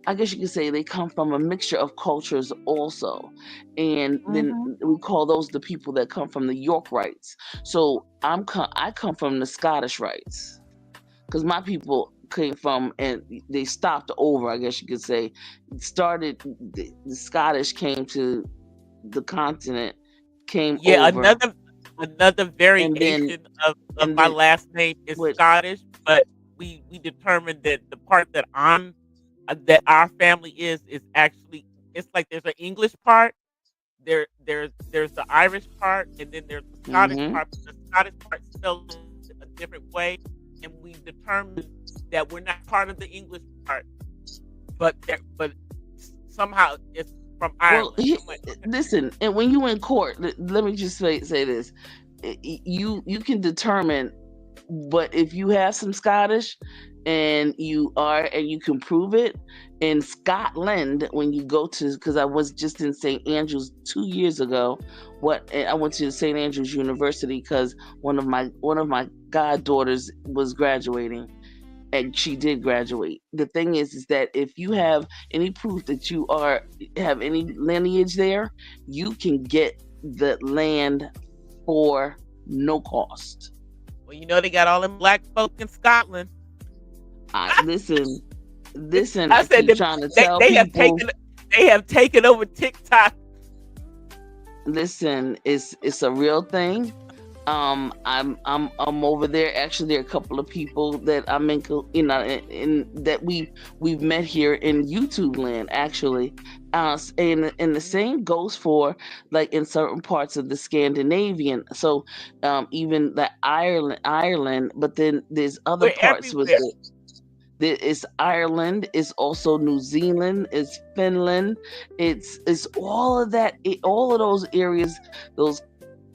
I guess you could say they come from a mixture of cultures also. And then Mhm. we call those the people that come from the York rights. So I come from the Scottish rights, because my people came from, and they stopped over, I guess you could say. Started the Scottish came to the continent, came Yeah, over, another and then variation of and my then last name is what. Scottish, but we determined that the part that our family is actually, it's like there's an English part, there's the Irish part, and then there's the Scottish Hmm. part. But the Scottish part spelled a different way, and we determined that we're not part of the English part, but somehow it's from Well, Ireland. I'm like, okay. listen, and when you in court, let me just say this: you can determine, but if you have some Scottish, and you can prove it in Scotland, when you go to, because I was just in St. Andrews 2 years ago. And I went to St. Andrews University because one of my goddaughters was graduating, and she did graduate. The thing is that if you have any proof that you have any lineage there, you can get the land for no cost. Well, they got all them black folk in Scotland. I listen, listen. I I said keep that trying to they, tell they have people, taken they have taken over TikTok. listen, it's a real thing. I'm over there. Actually, there are a couple of people that I'm in, that we've met here in YouTube land, actually. And the same goes for, like, in certain parts of the Scandinavian. So, even the Ireland, but then there's other We're parts with everywhere. it. It's Ireland. It's also New Zealand. It's Finland. It's all of that. All of those areas. Those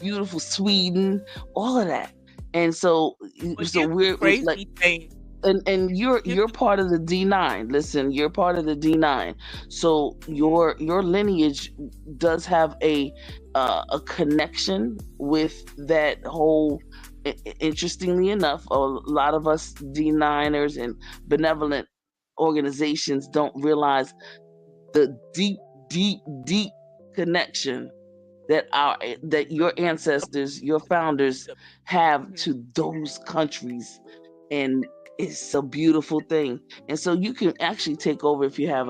beautiful Sweden. All of that. And so, But so here's the we're like, crazy thing. and you're Here's you're the part of the D9. Listen, you're part of the D9. So your lineage does have a connection with that whole. Interestingly enough, a lot of us D9ers and benevolent organizations don't realize the deep, deep, deep connection that your the, ancestors, your founders, the have mhm. to those countries. And it's a beautiful thing. And so you can actually take over if you have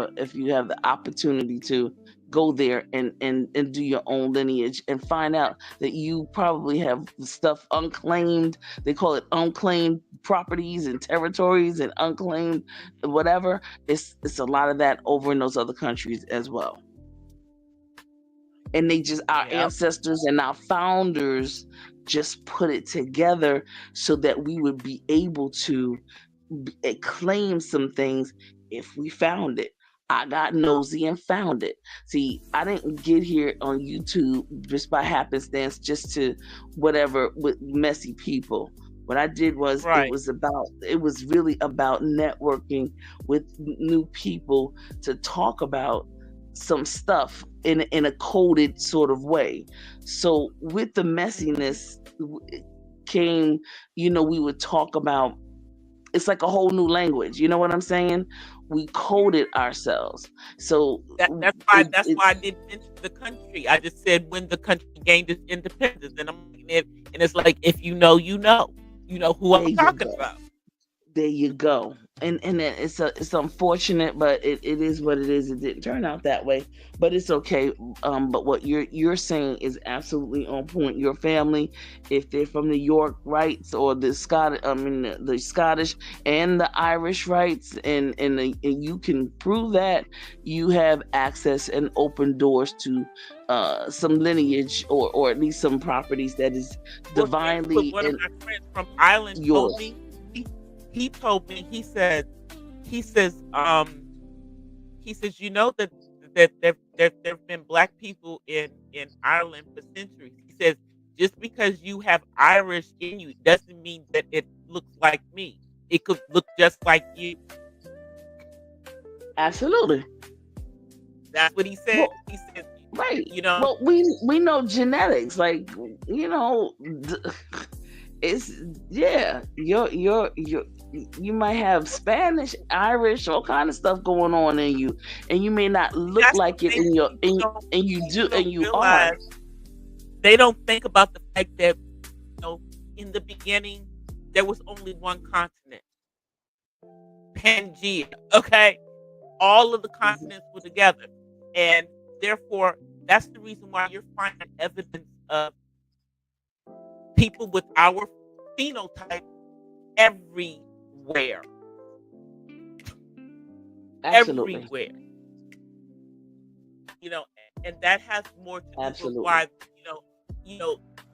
the opportunity to go there and do your own lineage and find out that you probably have stuff unclaimed. They call it unclaimed properties and territories and unclaimed whatever. It's a lot of that over in those other countries as well. And they just, our Yep. ancestors and our founders just put it together so that we would be able to claim some things if we found it. I got nosy and found it. See, I didn't get here on YouTube just by happenstance, just to whatever with messy people. What I did was, Right. it was really about networking with new people to talk about some stuff in a coded sort of way. So with the messiness came, we would talk about, it's like a whole new language. You know what I'm saying? We coded ourselves. So That's why I didn't mention the country. I just said when the country gained its independence, and and it's like, if you know, you know who there I'm you talking go. about. There you go. And then it's unfortunate, but it is what it is. It didn't turn out that way, but it's okay. But what you're saying is absolutely on point. Your family, if they're from the York rights or the the Scottish and the Irish rights, and you can prove that, you have access and open doors to some lineage, or at least some properties that is Well, here's what divinely one of in my friends from Ireland told yours. me. He told me, he says, you know that there've been black people in Ireland for centuries. He says, just because you have Irish in you doesn't mean that it looks like me. It could look just like you. Absolutely. That's what he said. Well, He said, right. you know, Well, we know genetics. Like, it's, yeah. You might have Spanish, Irish, all kind of stuff going on in you, and you may not look that's the like it thing in your people don't, and you do, don't and you are. realize. They don't think about the fact that, in the beginning there was only one continent, Pangea. Okay, all of the continents were together, and therefore that's the reason why you're finding evidence of people with our phenotype everywhere, Absolutely. everywhere. You know, and that has more to do with Absolutely. why,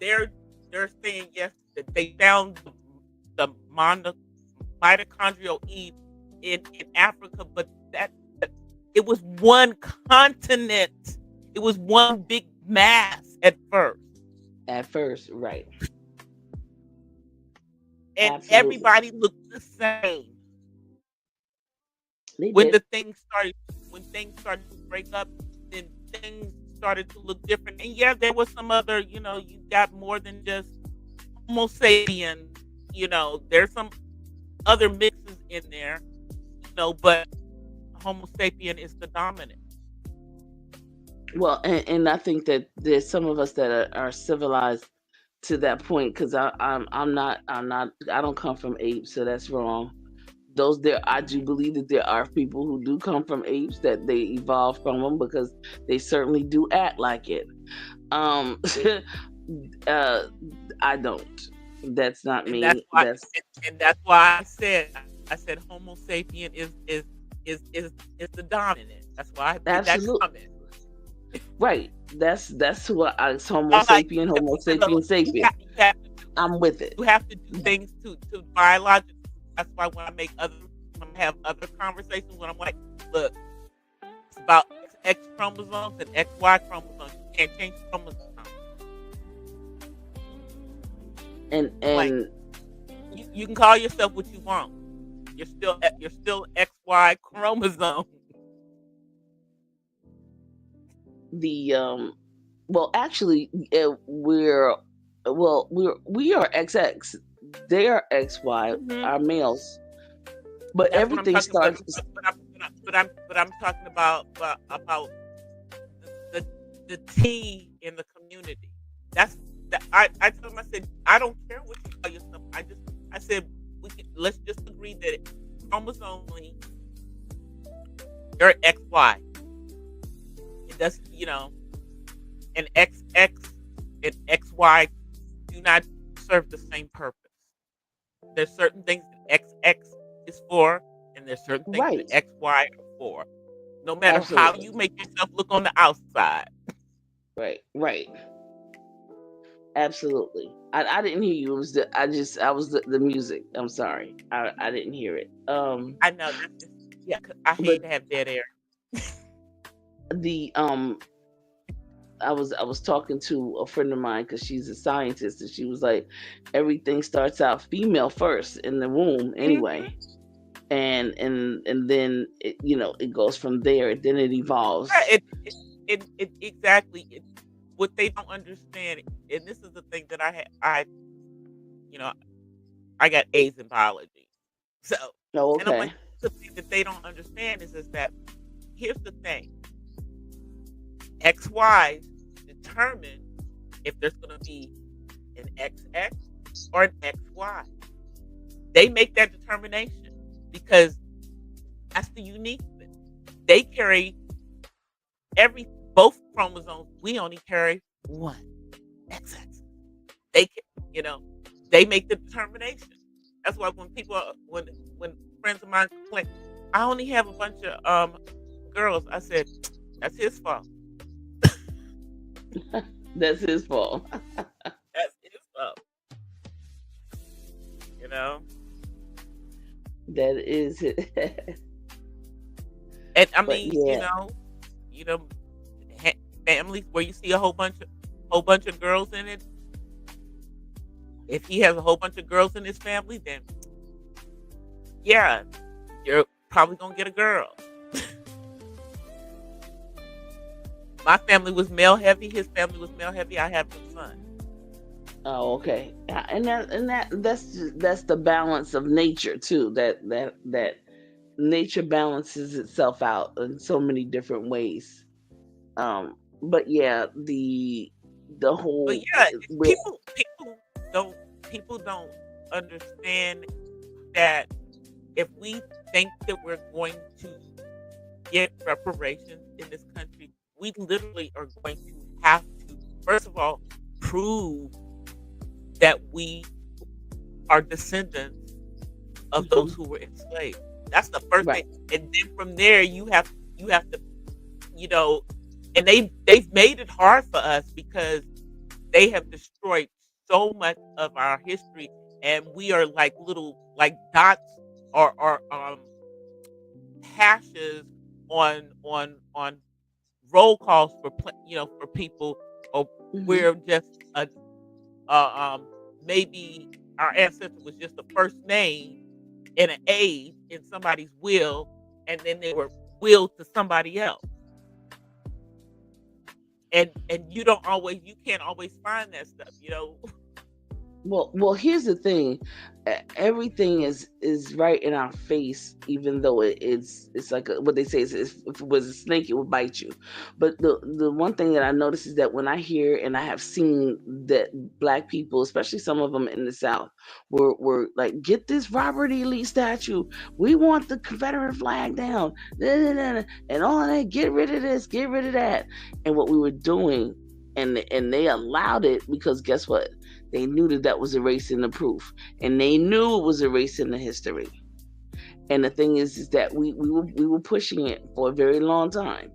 they're saying, yes, that they found the mitochondrial Eve in Africa, but that it was one continent. It was one big mass at first. At first, right. And Absolutely. everybody looked the same. They When did. the things started when things started to break up, then things started to look different. And yeah, there was some other, you got more than just Homo sapien, there's some other mixes in there, but Homo sapien is the dominant. Well, and I think that there's some of us that are civilized to that point, because I don't come from apes, so that's wrong. I do believe that there are people who do come from apes, that they evolved from them, because they certainly do act like it. Um, uh, I don't. That's not And that's me. why That's and that's why I said Homo sapien is the dominant. That's why I made that absolute comment. right. That's who it's Homo I'm like, sapien, Homo sapien sapien. you have to I'm with it. you have to do things to biological. That's why when I have other conversations, when I'm like, look, it's about X chromosomes and XY chromosomes. You can't change chromosomes. And Like, you can call yourself what you want. You're still XY chromosome. the well, actually, we are XX. They are XY. Mhm. Our males, but That's what I'm everything talking about. starts. But I'm talking about the T in the community. That's that. I told him, I said, I don't care what you call yourself. I said, let's just agree that chromosomally you're XY. It That's, an XX and XY do not serve the same purpose. There's certain things that XX is for, and there's certain things that Right. XY are for. No matter how you Absolutely. make yourself look on the outside. Right. Right. Absolutely. I didn't hear you. It was I was the music. I'm sorry. I didn't hear it. I know that's just, yeah. 'Cause I hate But to have dead air. the I was talking to a friend of mine because she's a scientist, and she was like, everything starts out female first in the womb Mhm. anyway, and then it goes from there. Then it Yeah, evolves. it exactly. What they don't understand, and this is the thing that you know, I got A's in biology. So, Oh, and I'm okay. like, the thing that they don't understand is that here's the thing: XY determine if there's going to be an XX or an XY. They make that determination because that's the uniqueness. They carry every both chromosomes. We only carry one XX. They, you know, they make the determination. That's why when when friends of mine complain, I only have a bunch of girls. I said that's his fault. That's his fault. That's his fault. You know, That is it. and I But mean, yeah. you know, families where you see a whole bunch of girls in it. If he has a whole bunch of girls in his family, then yeah, you're probably gonna get a girl. My family was male heavy. His family was male heavy. I have a son. Oh, okay. Yeah, that's the balance of nature too. That nature balances itself out in so many different ways. But yeah, the But whole yeah, with people don't understand that if we think that we're going to get reparations in this country, we literally are going to have to, first of all, prove that we are descendants of those who were enslaved. That's the first right. thing, and then from there you have to, you know, and they've made it hard for us because they have destroyed so much of our history, and we are like little like dots or hashes on roll calls for for people, or Hmm. we're just a maybe our ancestor was just the first name in an age in somebody's will, and then they were willed to somebody else. And you can't always find that stuff. Well, here's the thing. Everything is right in our face, even though it's like what they say is if it was a snake, it would bite you. But the one thing that I notice is that when I hear and I have seen that black people, especially some of them in the South, were like, get this Robert E. Lee statue. We want the Confederate flag down, and all of that. Get rid of this. Get rid of that. And what we were doing, and they allowed it because guess what? They knew that that was erasing the proof, and they knew it was erasing the history. And the thing is that we were pushing it for a very long time.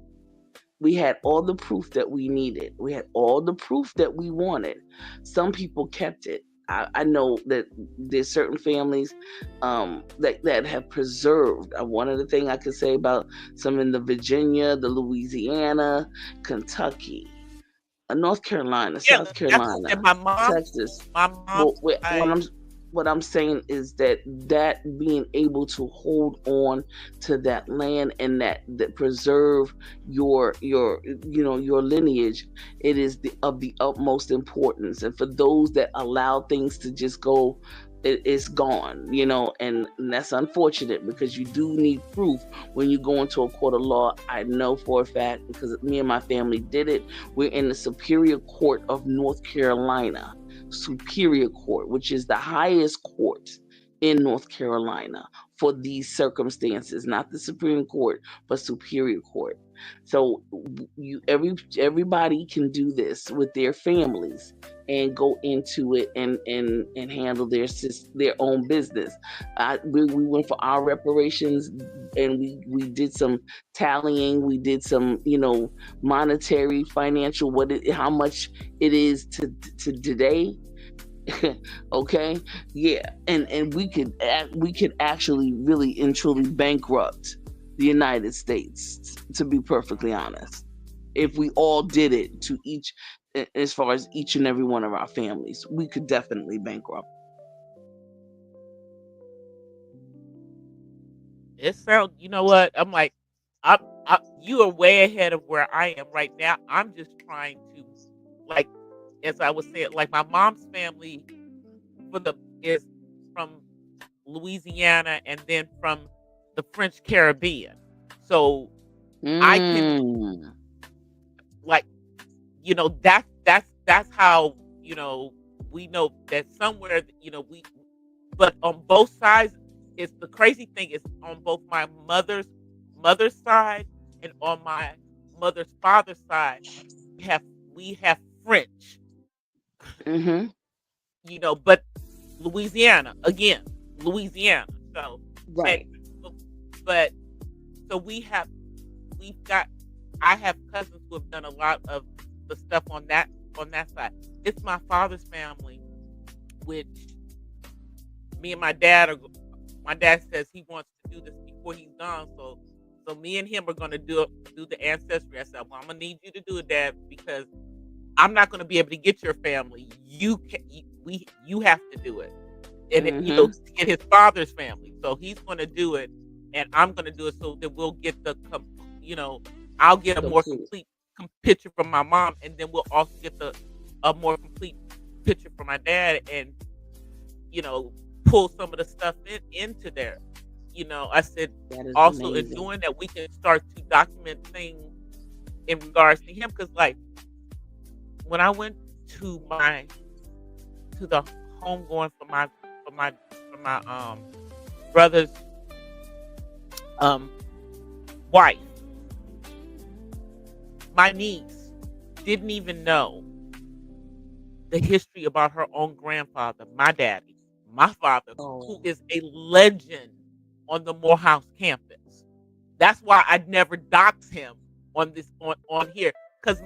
We had all the proof that we needed. We had all the proof that we wanted. Some people kept it. I know that there's certain families that have preserved. One of the things I could say about some in the Virginia, the Louisiana, Kentucky, North Carolina, Yeah, South that's what I said. Carolina, Texas. My mom's What side. I'm saying is that being able to hold on to that land and that preserve your lineage, it is of the utmost importance. And for those that allow things to just go, it's gone, and that's unfortunate because you do need proof when you go into a court of law. I know for a fact because me and my family did it. We're in the Superior Court of North Carolina, Superior Court, which is the highest court in North Carolina for these circumstances, not the Supreme Court, but Superior Court. So everybody can do this with their families and go into it and handle their own business. We went for our reparations, and we did some tallying. We did some, monetary, financial, how much it is to today. Okay, yeah, and we could actually really and truly bankrupt the United States, to be perfectly honest, if we all did it to each, as far as each and every one of our families, we could definitely bankrupt. It sounds. You know what? I'm like, you are way ahead of where I am right now. I'm just trying to, like, as I was saying, like my mom's family for the is from Louisiana and then from the French Caribbean. So I can Mm. like that's how we know that somewhere we but on both sides it's the crazy thing is on both my mother's side and on my mother's father's side we have we have French, Mm-hmm. but Louisiana again, Louisiana. So and Right. but so we've got I have cousins who have done a lot of the stuff on that side. It's my father's family, which me and my dad says he wants to do this before he's gone. So me and him are gonna do the ancestry. I said, well, I'm gonna need you to do it, Dad, because I'm not gonna be able to get your family. You have to do it, and Mm-hmm. to get his father's family. So he's gonna do it, and I'm gonna do it so that we'll get you know, I'll get a more Complete. complete picture from my mom, and then we'll also get a more complete picture from my dad, and you know, pull some of the stuff into there. I said That is also in amazing. doing that we can start to document things in regards to him because like when I went to my to the home going for my for my brother's um wife, my niece didn't even know the history about her own grandfather, my daddy, my father, who Oh. is a legend on the Morehouse campus. That's why I'd never dox him on this on here because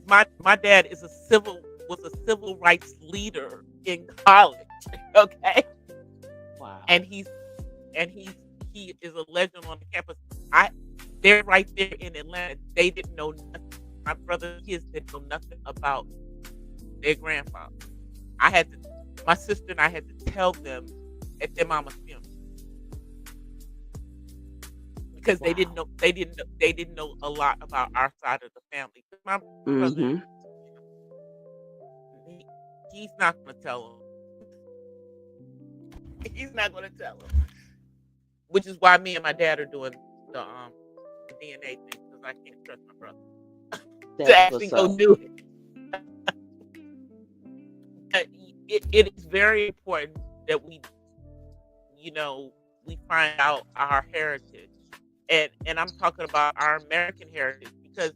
my dad is a civil rights leader in college. Okay, Wow. and he is a legend on the campus. I They're right there in Atlanta. They didn't know nothing. My brother's kids didn't know nothing about their grandfather. I had to, my sister and I had to tell them at their mama's funeral because Wow. they didn't know a lot about our side of the family. 'Cause my brother, Mm-hmm. he, he's not going to tell them. He's not going to tell them, which is why me and my dad are doing the DNA thing because I can't trust my brother to That's actually what's go up. do it. It is very important that we find out our heritage, and I'm talking about our American heritage because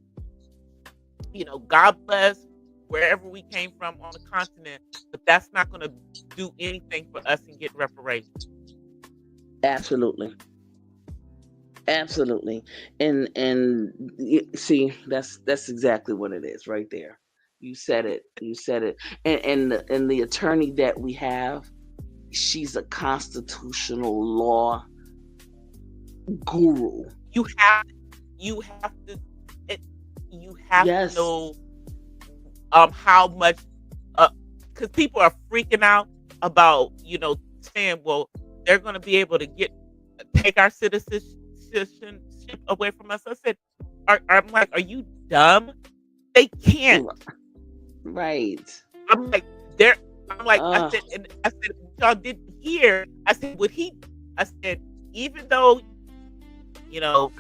God bless wherever we came from on the continent, but that's not going to do anything for us and get reparations. Absolutely. Absolutely. See, that's exactly what it is right there. You said it. You said it. And the attorney that we have, she's a constitutional law guru. You have you have to it, you have to Yes. know how much because people are freaking out about saying, well, they're going to be able to take our citizenship away from us. I said, I'm like, are you dumb? They can't. Right. I'm like, they're. I'm like, Uh, I said, what y'all didn't hear. I said, would he? I said, even though you know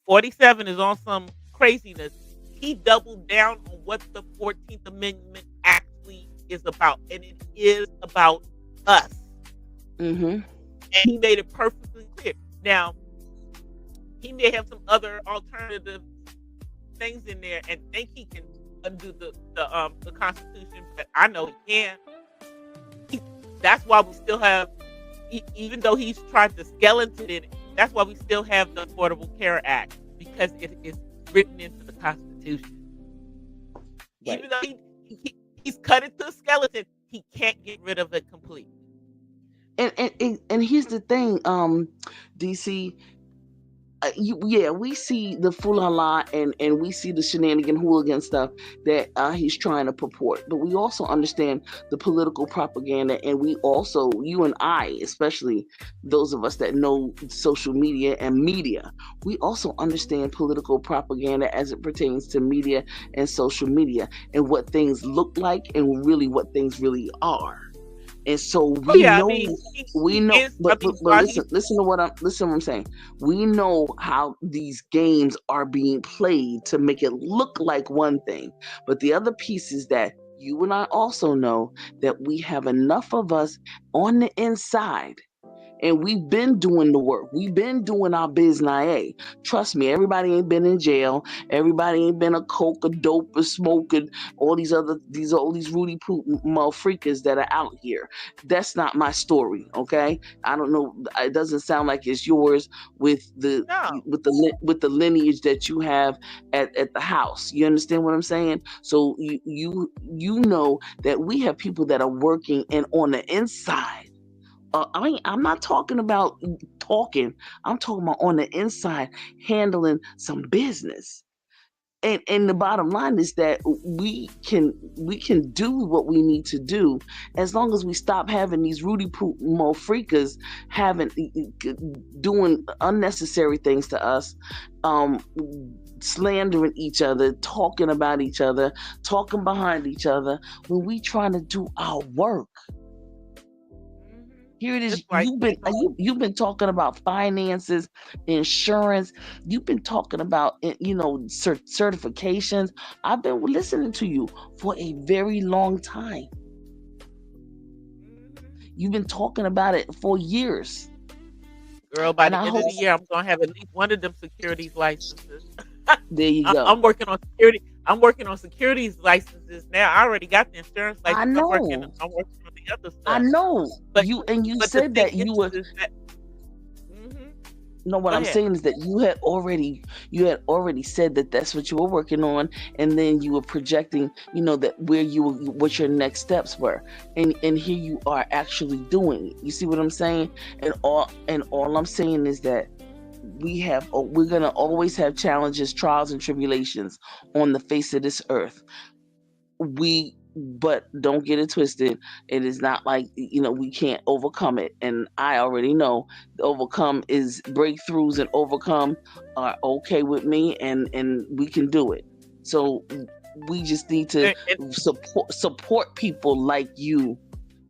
47 is on some craziness, he doubled down on what the 14th Amendment actually is about, and it is about us. mm-hmm. And he made it perfectly clear. Now, he may have some other alternative things in there and think he can undo the Constitution, but I know he can. He, that's why we still have, even though he's tried to skeleton it, that's why we still have the Affordable Care Act, because it is written into the Constitution. Right. Even though he's cut it to a skeleton, he can't get rid of it completely. And here's the thing, DC. Yeah, we see the fool and we see the shenanigan hooligan stuff that he's trying to purport, but we also understand the political propaganda, and we also, you and I, especially those of us that know social media and media, we also understand political propaganda as it pertains to media and social media and what things look like and really what things really are. And so Oh we yeah, I know, mean, he is. I mean, but while he's listen to what I'm saying. We know how these games are being played to make it look like one thing, but the other piece is that you and I also know that we have enough of us on the inside, and we've been doing the work. We've been doing our business. Trust me, everybody ain't been in jail. Everybody ain't been a coke, a dope, a smoking, all these Rudy Poot motherfuckers that are out here. That's not my story, okay? I don't know. It doesn't sound like it's yours with the no. with the lineage that you have at the house. You understand what I'm saying? So you know that we have people that are working and on the inside. I'm not talking about talking. I'm talking about on the inside handling some business. And the bottom line is that we can do what we need to do as long as we stop having these Rudy Poot mo freakers having doing unnecessary things to us, um, slandering each other, talking about each other, talking behind each other when we trying to do our work. Hmm. Here it is. Just like You've been talking about finances, insurance. You've been talking about certifications. I've been listening to you for a very long time. mhm. You've been talking about it for years, Girl, by and the I end of hope the year, I'm gonna have at least one of them securities licenses. there you go. I'm working on security. I'm working on securities licenses now. I already got the insurance I license. know, I'm working on the other I stuff. know. But You but the said thing that you were. is that hmm No, what go I'm ahead. saying is that you had already said that that's what you were working on, and then you were projecting, that where what your next steps were, and here you are actually doing it. You see what I'm saying? And all I'm saying is that we're gonna always have challenges, trials, and tribulations on the face of this earth. But don't get it twisted. It is not like we can't overcome it, and I already know overcome is breakthroughs, and overcome are okay with me, and we can do it. So we just need to And support people like you,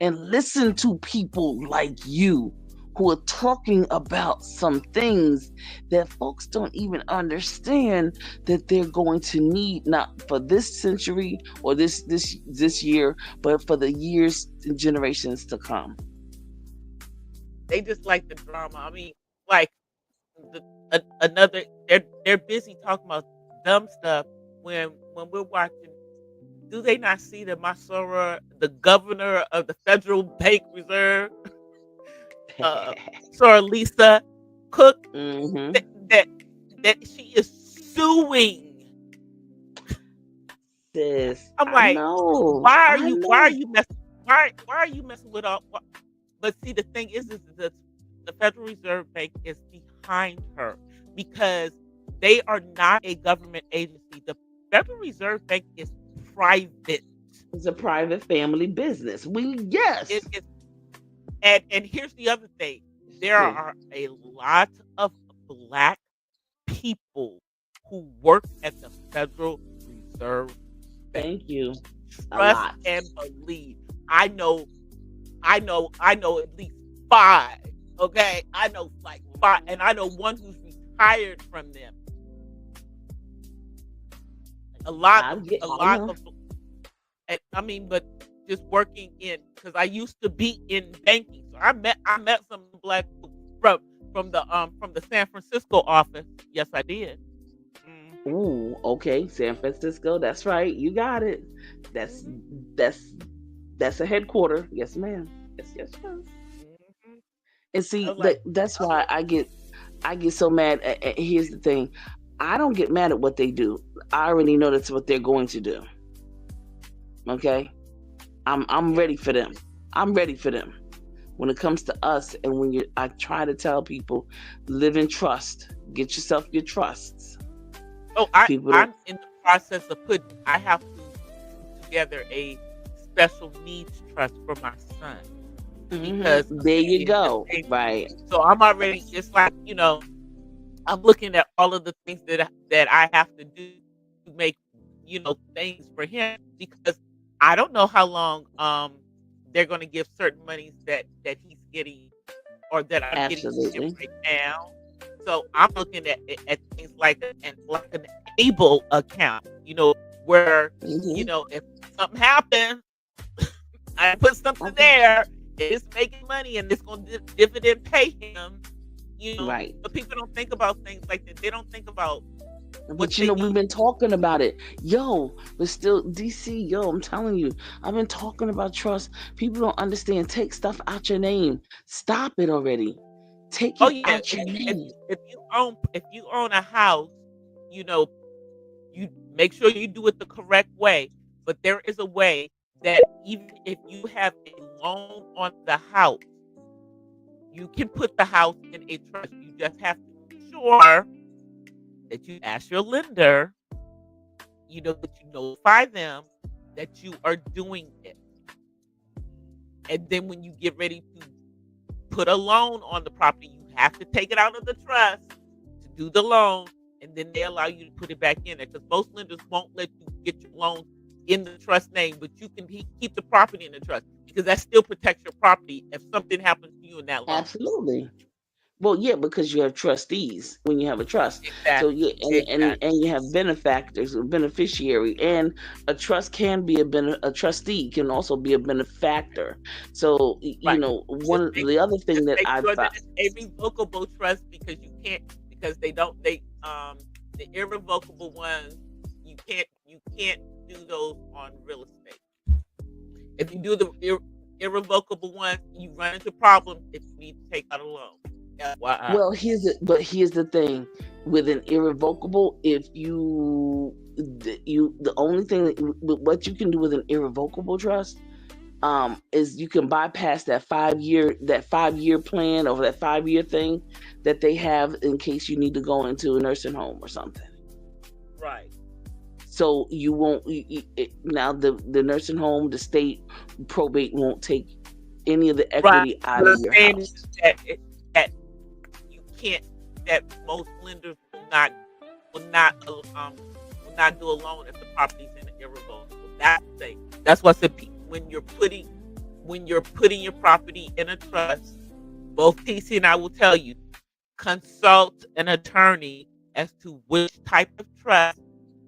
and listen to people like you who are talking about some things that folks don't even understand that they're going to need, not for this century or this year, but for the years and generations to come. they just like the drama. I mean, like another. They're busy talking about dumb stuff when we're watching. Do they not see that Masora, the governor of the Federal Bank Reserve, uh, Sir Lisa Cook, Hmm. that that that she is suing? Sis, I'm like, I why are know. you messing why are you messing with all? But see, the thing is the Federal Reserve Bank is behind her because they are not a government agency. The Federal Reserve Bank is private. It's a private family business. It Yes. is, and here's the other thing: there True. are a lot of black people who work at the Federal Reserve Bank. Thank you. A Trust lot. and believe. I know I know at least five. Okay, I know like five, and I know one who's retired from them. A I lot know. of, I mean, but just working in because I used to be in banking, so I met some black people from from the San Francisco office. Yes, I did. Hmm. Ooh, okay, San Francisco. That's right. You got it. That's Hmm. that's that's a headquarter. Yes, ma'am. Yes, yes, yes. Hmm. And I see, was like, that's why oh, I get so mad. Here's the thing, I don't get mad at what they do. I already know that's what they're going to do. Okay, I'm yeah, ready for them. I'm ready for them. When it comes to us, and I try to tell people, live in trust. Get yourself your trusts. oh, I People don't. I'm in the process of putting. I have to put together a special needs trust for my son because of There him you being go. disabled. Right. So I'm already. It's like, I'm looking at all of the things that I have to do to make, things for him, because I don't know how long they're going to give certain monies that he's getting, or that I'm getting to him Absolutely. right now. So I'm looking at things like an able account, where, hmm if something happens, I put something Okay. there, it's making money, and it's going to dividend pay him. Right. But people don't think about things like that. They don't think about what But they we've need. been talking about it. Yo, but still, DC, yo, I'm telling you, I've been talking about trust. People don't understand. Take stuff out your name. Stop it already. Take Oh it yeah, out your if name. you if you own if you own a house, you know, you make sure you do it the correct way. But there is a way that even if you have a loan on the house, you can put the house in a trust. You just have to make sure that you ask your lender, that you notify them that you are doing it. And then when you get ready to put a loan on the property, you have to take it out of the trust to do the loan, and then they allow you to put it back in there, because most lenders won't let you get your loans in the trust name, but you can keep the property in the trust, because that still protects your property if something happens to you in that loan. Absolutely. Well, yeah, because you have trustees when you have a trust. So Exactly. yeah, and Exactly. you have benefactors, a beneficiary, and a trust can be a trustee can also be a benefactor. So Right. Just one make the other thing just that make I sure that found. it's a revocable trust, because you can't, because they don't they the irrevocable ones, you can't do those on real estate. If you do the irrevocable ones, you run into problems if you need to take out a loan. FYI. Well, here's the thing with an irrevocable. If the only thing what you can do with an irrevocable trust, is you can bypass that 5-year plan or that 5-year thing that they have in case you need to go into a nursing home or something. Right. So you won't now the nursing home, the state probate won't take any of the Right. equity out What of I'm your saying is house. that you can't, that most lenders will not will not do a loan if the property's in an irrevocable. That's the thing. That's why I said, when you're putting your property in a trust, both TC and I will tell you, consult an attorney as to which type of trust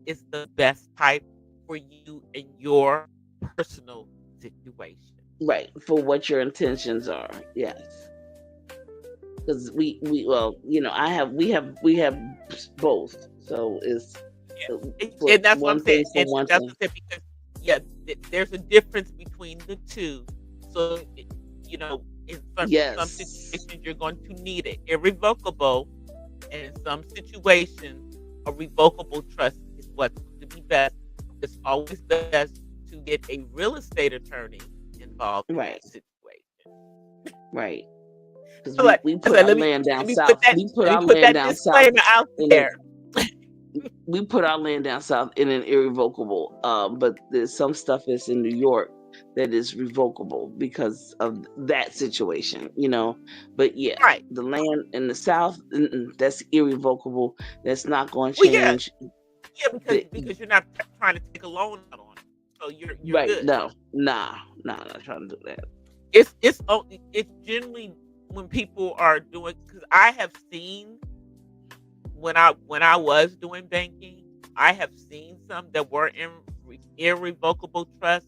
is the best type for you and your personal situation. Right, for what your intentions are. Yes. Because we well, we have both. So it's Yeah, for and that's what I'm one saying, thing for and one that's thing. what I'm saying, because yeah, there's a difference between the two. So in some Yes. situations you're going to need it irrevocable, and in some situations a revocable trust is what's going to be best. It's always best to get a real estate attorney involved in Right. that situation. Right. Because So, we I put said, our let me land down let me put south. that We put let me our put land that down south disclaimer out in there. we put our land down south in an irrevocable. But there's some stuff that's in New York that is revocable because of that situation. But yeah, Right. the land in the south, that's irrevocable. That's not going to Well, yeah, change. yeah, because The because you're not trying to take a loan out on it, so you're right? good. No, nah, not trying to do that. It's generally when people are doing, because I have seen, when I was doing banking, I have seen some that were in irrevocable trust,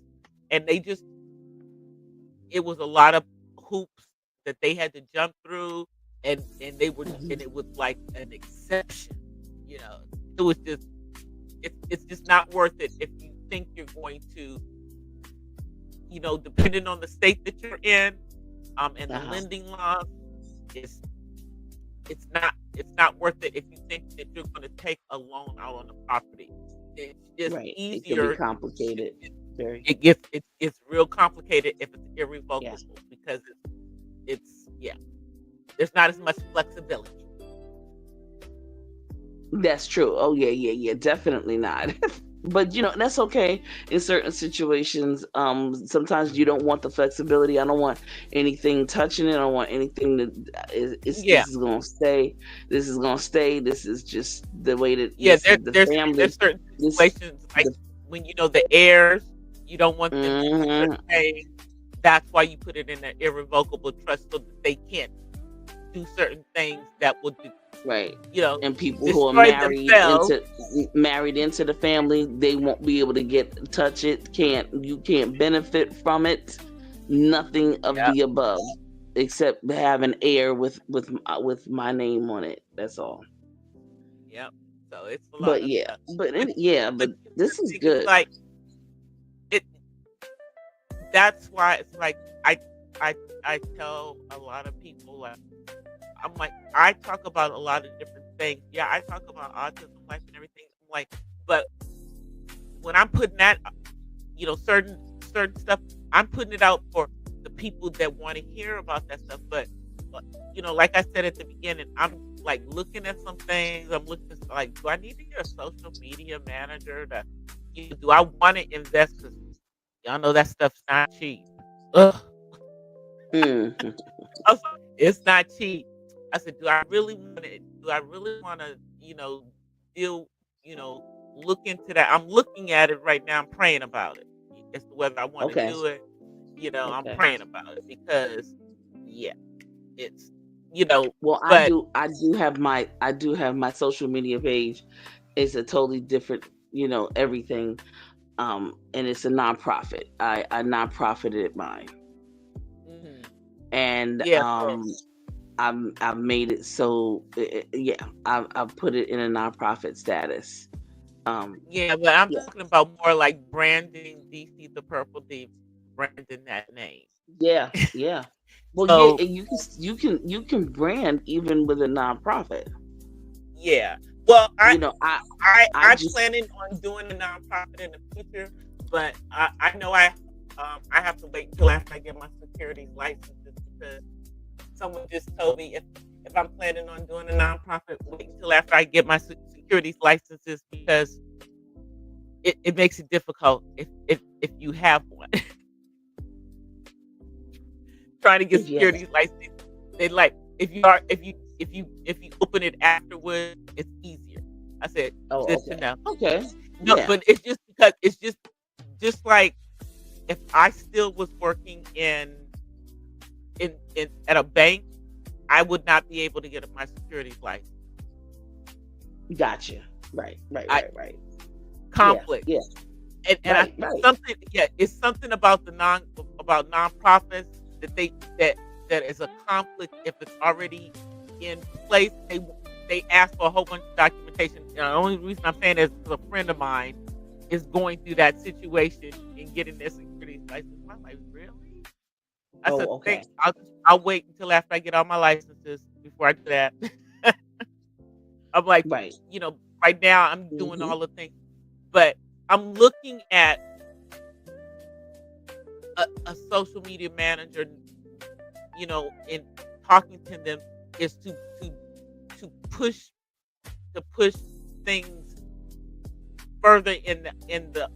and it was a lot of hoops that they had to jump through, and Mhm. it was like an exception, you know. It was just it's just not worth it if you think you're going to, depending on the state that you're in, and the Uh-huh. lending laws, it's it's not worth it if you think that you're going to take a loan out on the property. It's just Right. It could be easier. complicated. Very. It's real complicated if it's Yes. irrevocable because it's yeah. There's not as much flexibility. That's true. Oh yeah, yeah, yeah. Definitely not. But that's okay in certain situations. Sometimes you don't want the flexibility. I don't want anything touching it. I don't want anything that Yeah, this is gonna stay. This is gonna stay. This is just the way that yeah. this is the There's family. certain This situations like the when the heirs, you don't want them to do hmm certain things. That's why you put it in an irrevocable trust so that they can't do certain things that will right. you know And people who are destroy themselves. married into the family, they won't be able to touch it. You can't benefit from it. Nothing of Yep, the above, except have an heir with my name on it. That's all. yep. So it's a lot But of yeah, stuff. but But yeah, but but the this is thing is good. like it. That's why it's like I I tell a lot of people like I'm like I talk about a lot of different things. Yeah, I talk about autism life and everything. I'm like, but when I'm putting that, certain stuff, I'm putting it out for the people that want to hear about that stuff. But like I said at the beginning, I'm like looking at some things. I'm looking like, do I need to get a social media manager? Do I want to invest? Because y'all know that stuff's not cheap. Ugh. Hmm. I was like, it's not cheap. I said, do I really want to? Do I really want to? Deal. You know, look into that. I'm looking at it right now. I'm praying about it as to whether I want to Okay. do it. I'm Okay. praying about it because, yeah, it's Well, but I do have my social media page. It's a totally different, everything. And it's a nonprofit. I nonprofited mine, mhm. and Yeah, so I've made it so yeah, I've put it in a nonprofit status. yeah, but I'm Yeah, talking about more like branding DC the Purple Diva, branding that name. yeah, yeah. Well, yeah, So and you can brand even with a nonprofit. yeah, well, I I I'm just planning on doing a nonprofit in the future, but I know I have to wait until after I get my securities licenses because someone just told me if I'm planning on doing a nonprofit, wait until after I get my securities licenses because it makes it difficult if you have one. Trying to get yeah. securities license, they like if you open it afterwards, it's easier. I said, Oh, good to okay, know. okay, No, yeah, but it's just because it's just like if I still was working in at a bank, I would not be able to get my securities license. gotcha. Right, right, I right, right. Yeah, conflict. yeah, And I right, think right. something yeah, it's something about about nonprofits that that is a conflict if it's already in place. They ask for a whole bunch of documentation. The only reason I'm saying is because a friend of mine is going through that situation and getting their securities license. I'm like, really? I said, Oh, okay, thanks. I'll wait until after I get all my licenses before I do that. I'm like, right. you know, right now I'm doing Hmm. all the things, but I'm looking at a social media manager, and talking to them is to push to push things further in the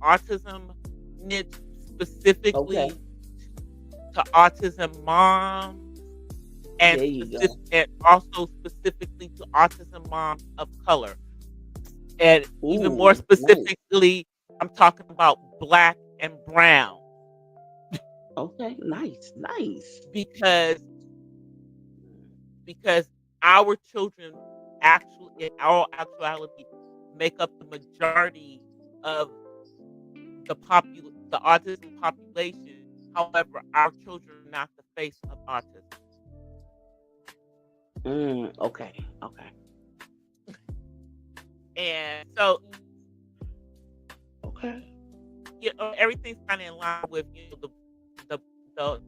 autism niche, Okay, specifically to autism moms and there you go. and also specifically to autism moms of color, and even more Ooh, nice. specifically, I'm talking about black and brown Okay, nice, nice. because because our children actually in our actuality make up the majority of the autism population. However, our children are not the face of autism. Okay, okay. And so, Okay. everything's kind of in line with the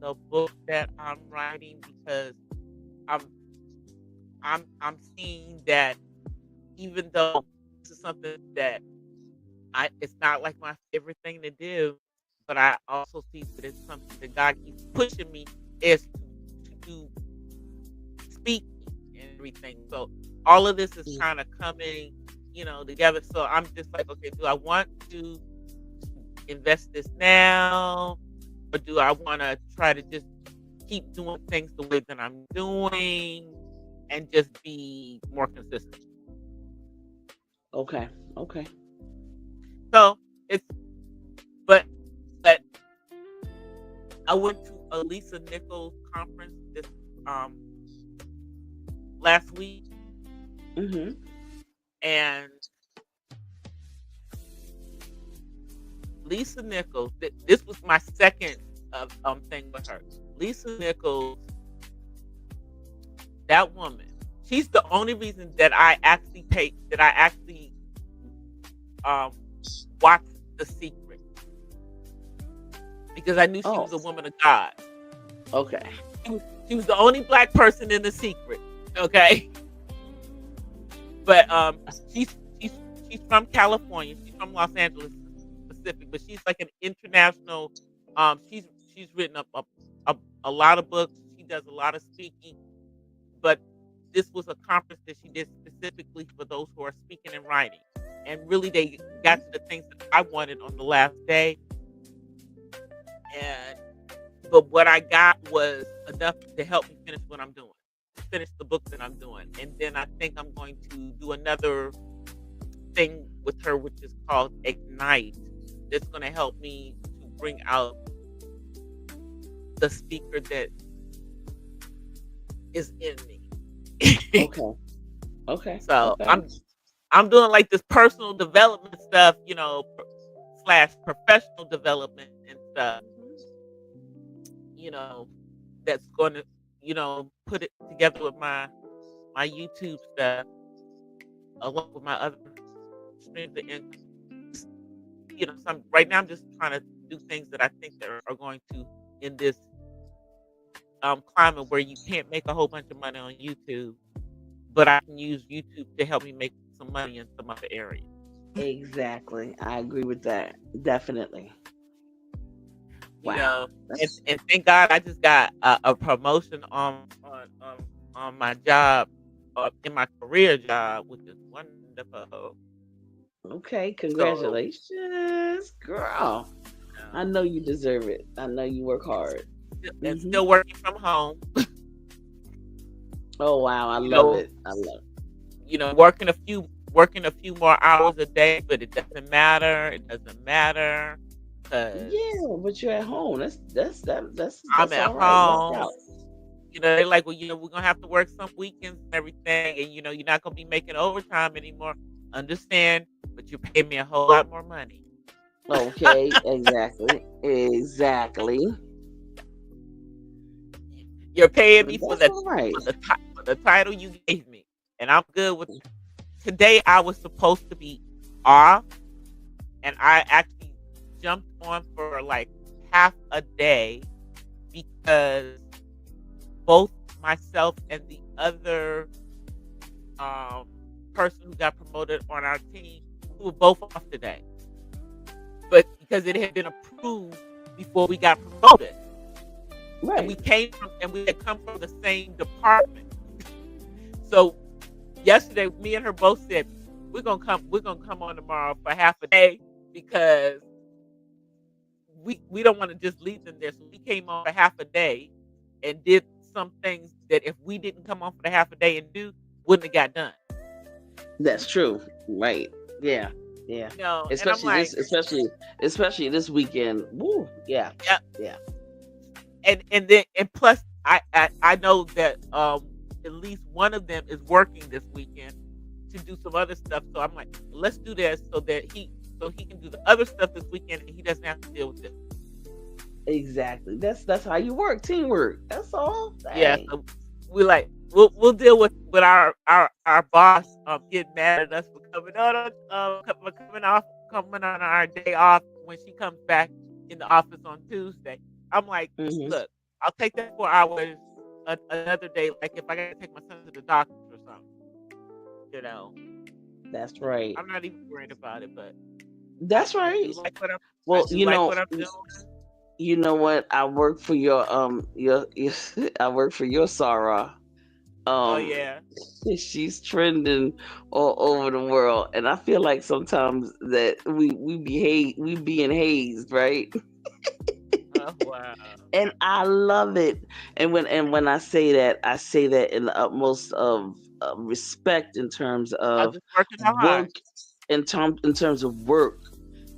the book that I'm writing, because I'm I'm seeing that even though this is something that it's not like my favorite thing to do, but I also see that it's something that God keeps pushing me is to do speaking and everything. So all of this is Mm. kind of coming, together. So I'm just like, okay, do I want to invest this now, or do I want to try to just keep doing things the way that I'm doing and just be more consistent? Okay. Okay. So it's but I went to a Lisa Nichols conference this um last week, Mhm. and Lisa Nichols. This was my second thing with her. Lisa Nichols, that woman. She's the only reason that I actually um watched The Secret, because I knew she Oh. was a woman of God. Okay. She was the only black person in The Secret. Okay, but she's she's she's from California. She's from Los Angeles specific, but she's like an international. She's written up a lot of books. She does a lot of speaking, but this was a conference that she did specifically for those who are speaking and writing. And really, they got to the things that I wanted on the last day. And but what I got was enough to help me finish what I'm doing, finish the book that I'm doing. And then I think I'm going to do another thing with her, which is called Ignite. That's going to help me to bring out the speaker that is in me. Okay. Okay. So Okay. I'm doing like this personal development stuff, slash professional development and stuff, you know, that's going to, put it together with my YouTube stuff, along with my other streams of income. Some right now I'm just trying to do things that I think that are going to, in this climate where you can't make a whole bunch of money on YouTube, but I can use YouTube to help me make some money in some other areas. Exactly. I agree with that. Definitely. You Wow. know, and, That's and thank God I just got a promotion on my job, in my career job, which is wonderful. okay. So, Congratulations, girl. I um, know you deserve it. I know you work hard. and Hmm. still working from home. Oh wow, I You love know, it. I love. working a few more hours a day, but it doesn't matter. It doesn't matter because Yeah, but you're at home. I'm That's at all right. Rock home. out. They're like, well, we're gonna have to work some weekends and everything, and you're not gonna be making overtime anymore. Understand, but you're paying me a whole lot more money. Okay, exactly. Exactly. You're paying But me for that's the all right. for the title you gave me, and I'm good with that. Today I was supposed to be off, and I actually jumped on for like half a day because both myself and the other um, person who got promoted on our team, we were both off today, but because it had been approved before we got promoted, and Right. we had come from the same department. So yesterday, me and her both said we're gonna come on tomorrow for half a day because we don't want to just leave them there. So we came on for half a day and did some things that if we didn't come on for the half a day and do, wouldn't have got done. That's true. Right. Yeah. Yeah. And I'm like, Especially this weekend. Woo. Yeah. yeah, Yeah. and plus I know that at least one of them is working this weekend to do some other stuff. So I'm like, let's do this so he can do the other stuff this weekend and he doesn't have to deal with it. Exactly. That's how you work. Teamwork. That's all. Yeah, Dang. so we like we'll deal with our boss getting mad at us for coming on our day off when she comes back in the office on Tuesday. I'm like, Hmm. look, I'll take that 4 hours another day. Like if I got to take my son to the doctor or something, you know, That's right. I'm not even worried about it. But That's I right. do like what I Well, do like what I'm doing. you know what? I work for your I work for your Sarah. Oh Um, yeah. she's trending all over the world, and I feel like sometimes that we being hazed, right? Oh wow. And I love it. And when I say that in the utmost of respect in terms I'm of just working hard. work, in terms of work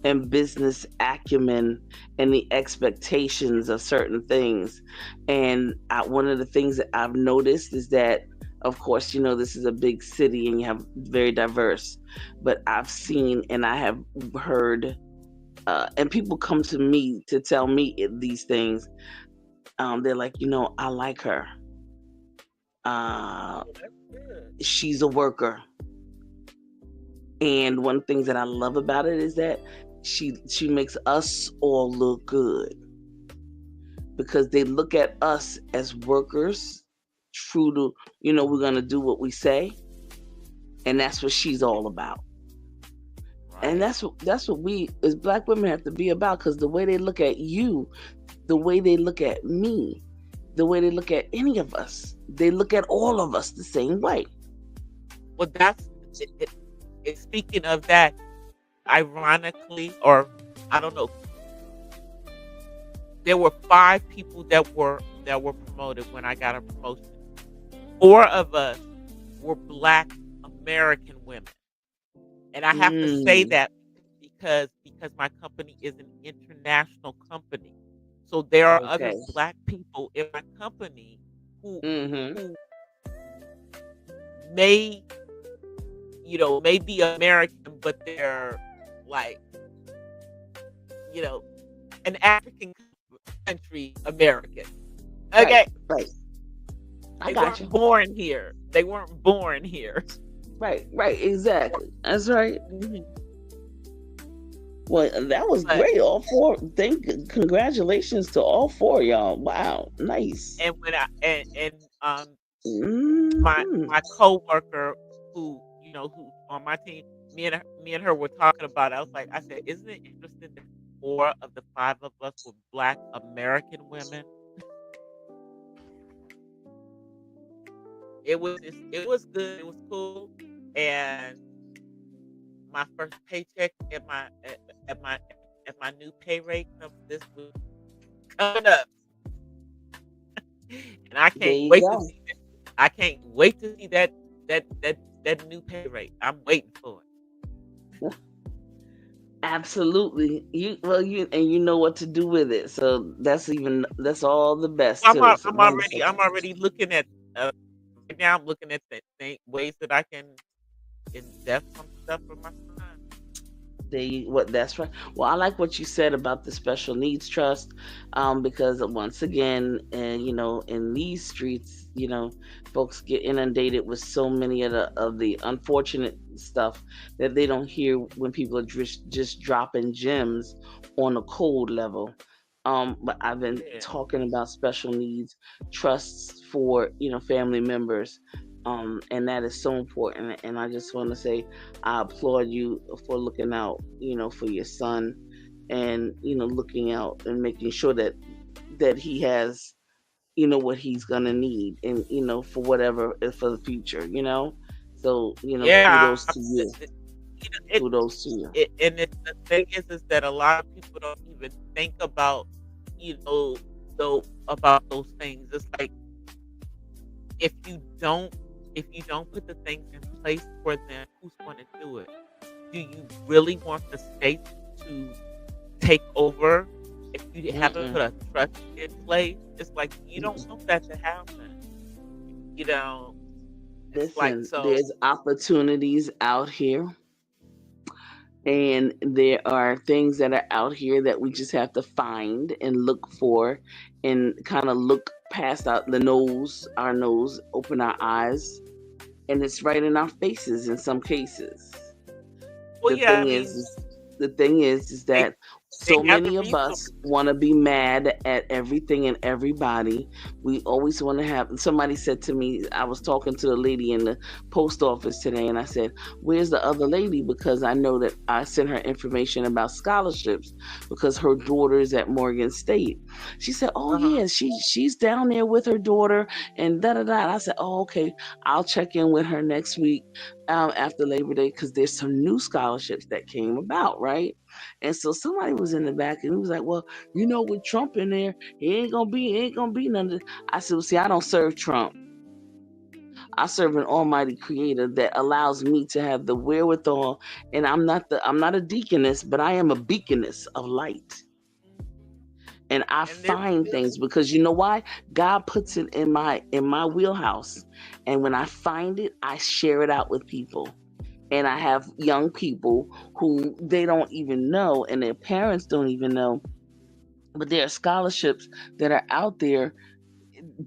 and business acumen and the expectations of certain things. And one of the things that I've noticed is that, of course, this is a big city and you have very diverse, but I've seen and I have heard, and people come to me to tell me these things. They're like, I like her. Uh, Oh, that's good. she's a worker. And one thing that I love about it is that she makes us all look good because they look at us as workers, true to, we're gonna do what we say, and that's what she's all about. And Right. that's what we as black women have to be about, because the way they look at you, the way they look at me, the way they look at any of us, they look at all of us the same way. Well, that's speaking of that, ironically, or I don't know, there were 5 people that were promoted when I got a promotion. 4 of us were Black American women, and I have to say Mm, that because my company is an international company, so there are other okay. Black people in my company who Mm-hmm. who may may be American, but they're like you know an African country American. Right, Okay, right. I they got weren't you. born here. They weren't born here. Right, right, exactly. That's right. Mhm. Well, that was But great. All four. Congratulations to all four of y'all. Wow, nice. and when I and my Hmm. my coworker who's on my team, me and her were talking about it. I said, isn't it interesting that 4 of the 5 of us were Black American women? It was good. It was cool, and my first paycheck at my new pay rate comes this week coming up, and I There can't you wait to go. see that. I can't wait to see that new pay rate. I'm waiting for it. Absolutely. You know what to do with it. So that's all the best too. It's wonderful. I'm already looking at right now. I'm looking at the ways that I can invest some stuff for my son. What that's right. Well, I like what you said about the special needs trust, because once again, and in these streets, folks get inundated with so many of the unfortunate stuff that they don't hear when people are just dropping gems on a cold level. But I've been Yeah, talking about special needs trusts for family members, and that is so important. And I just want to say I applaud you for looking out, for your son, and looking out and making sure that he has, what he's gonna need, and for whatever for the future. So yeah. kudos to you. You know, it, Kudos to you. and the thing is that a lot of people don't even think about you know about those things. It's like if you don't if you don't put the things in place for them, who's going to do it? Do you really want the state to take over if you haven't Mm-mm. put a trust in place? It's like you don't want that to happen. You know, it's like Listen, so. there's opportunities out here, and there are things that are out here that we just have to find and look for, and kind of look past our nose, open our eyes, and it's right in our faces in some cases. Well, The yeah, I thing mean, is the thing is they that they so have the many of resource. us want to be mad at everything and everybody. We always want to have. Somebody said to me, I was talking to a lady in the post office today, and I said, "Where's the other lady?" Because I know that I sent her information about scholarships because her daughter is at Morgan State. She said, "Oh Uh-huh. yeah, she's down there with her daughter and da da da." And I said, "Oh okay, I'll check in with her next week after Labor Day because there's some new scholarships that came about, right?" And so somebody was in the back and he was like, "Well, with Trump in there, he ain't gonna be none of this." I said, "Well, see, I don't serve Trump. I serve an almighty creator that allows me to have the wherewithal, and I'm not a deaconess, but I am a beaconess of light. And I And this, find things because you know why? God puts it in my wheelhouse. And when I find it, I share it out with people. And I have young people who they don't even know and their parents don't even know, but there are scholarships that are out there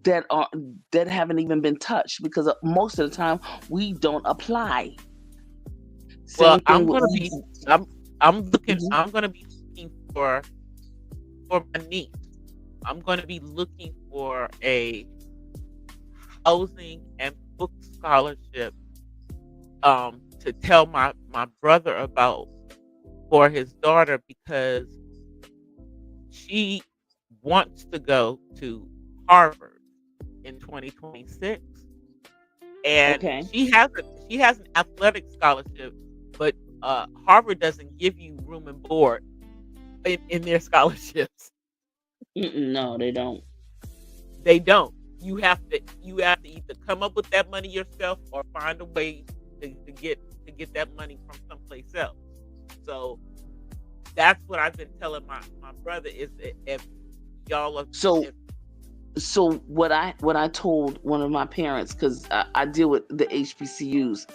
that are that haven't even been touched because most of the time we don't apply. well, Same thing with I'm gonna be looking for my niece. I'm gonna be looking for a housing and book scholarship to tell my brother about for his daughter because she wants to go to Harvard in 2026, and okay. she has an athletic scholarship, but Harvard doesn't give you room and board in their scholarships. Mm-mm, no, they don't. They don't. You have to either come up with that money yourself or find a way to get that money from someplace else. So that's what I've been telling my brother is that if y'all are So if so what I told one of my parents because I deal with the HBCUs,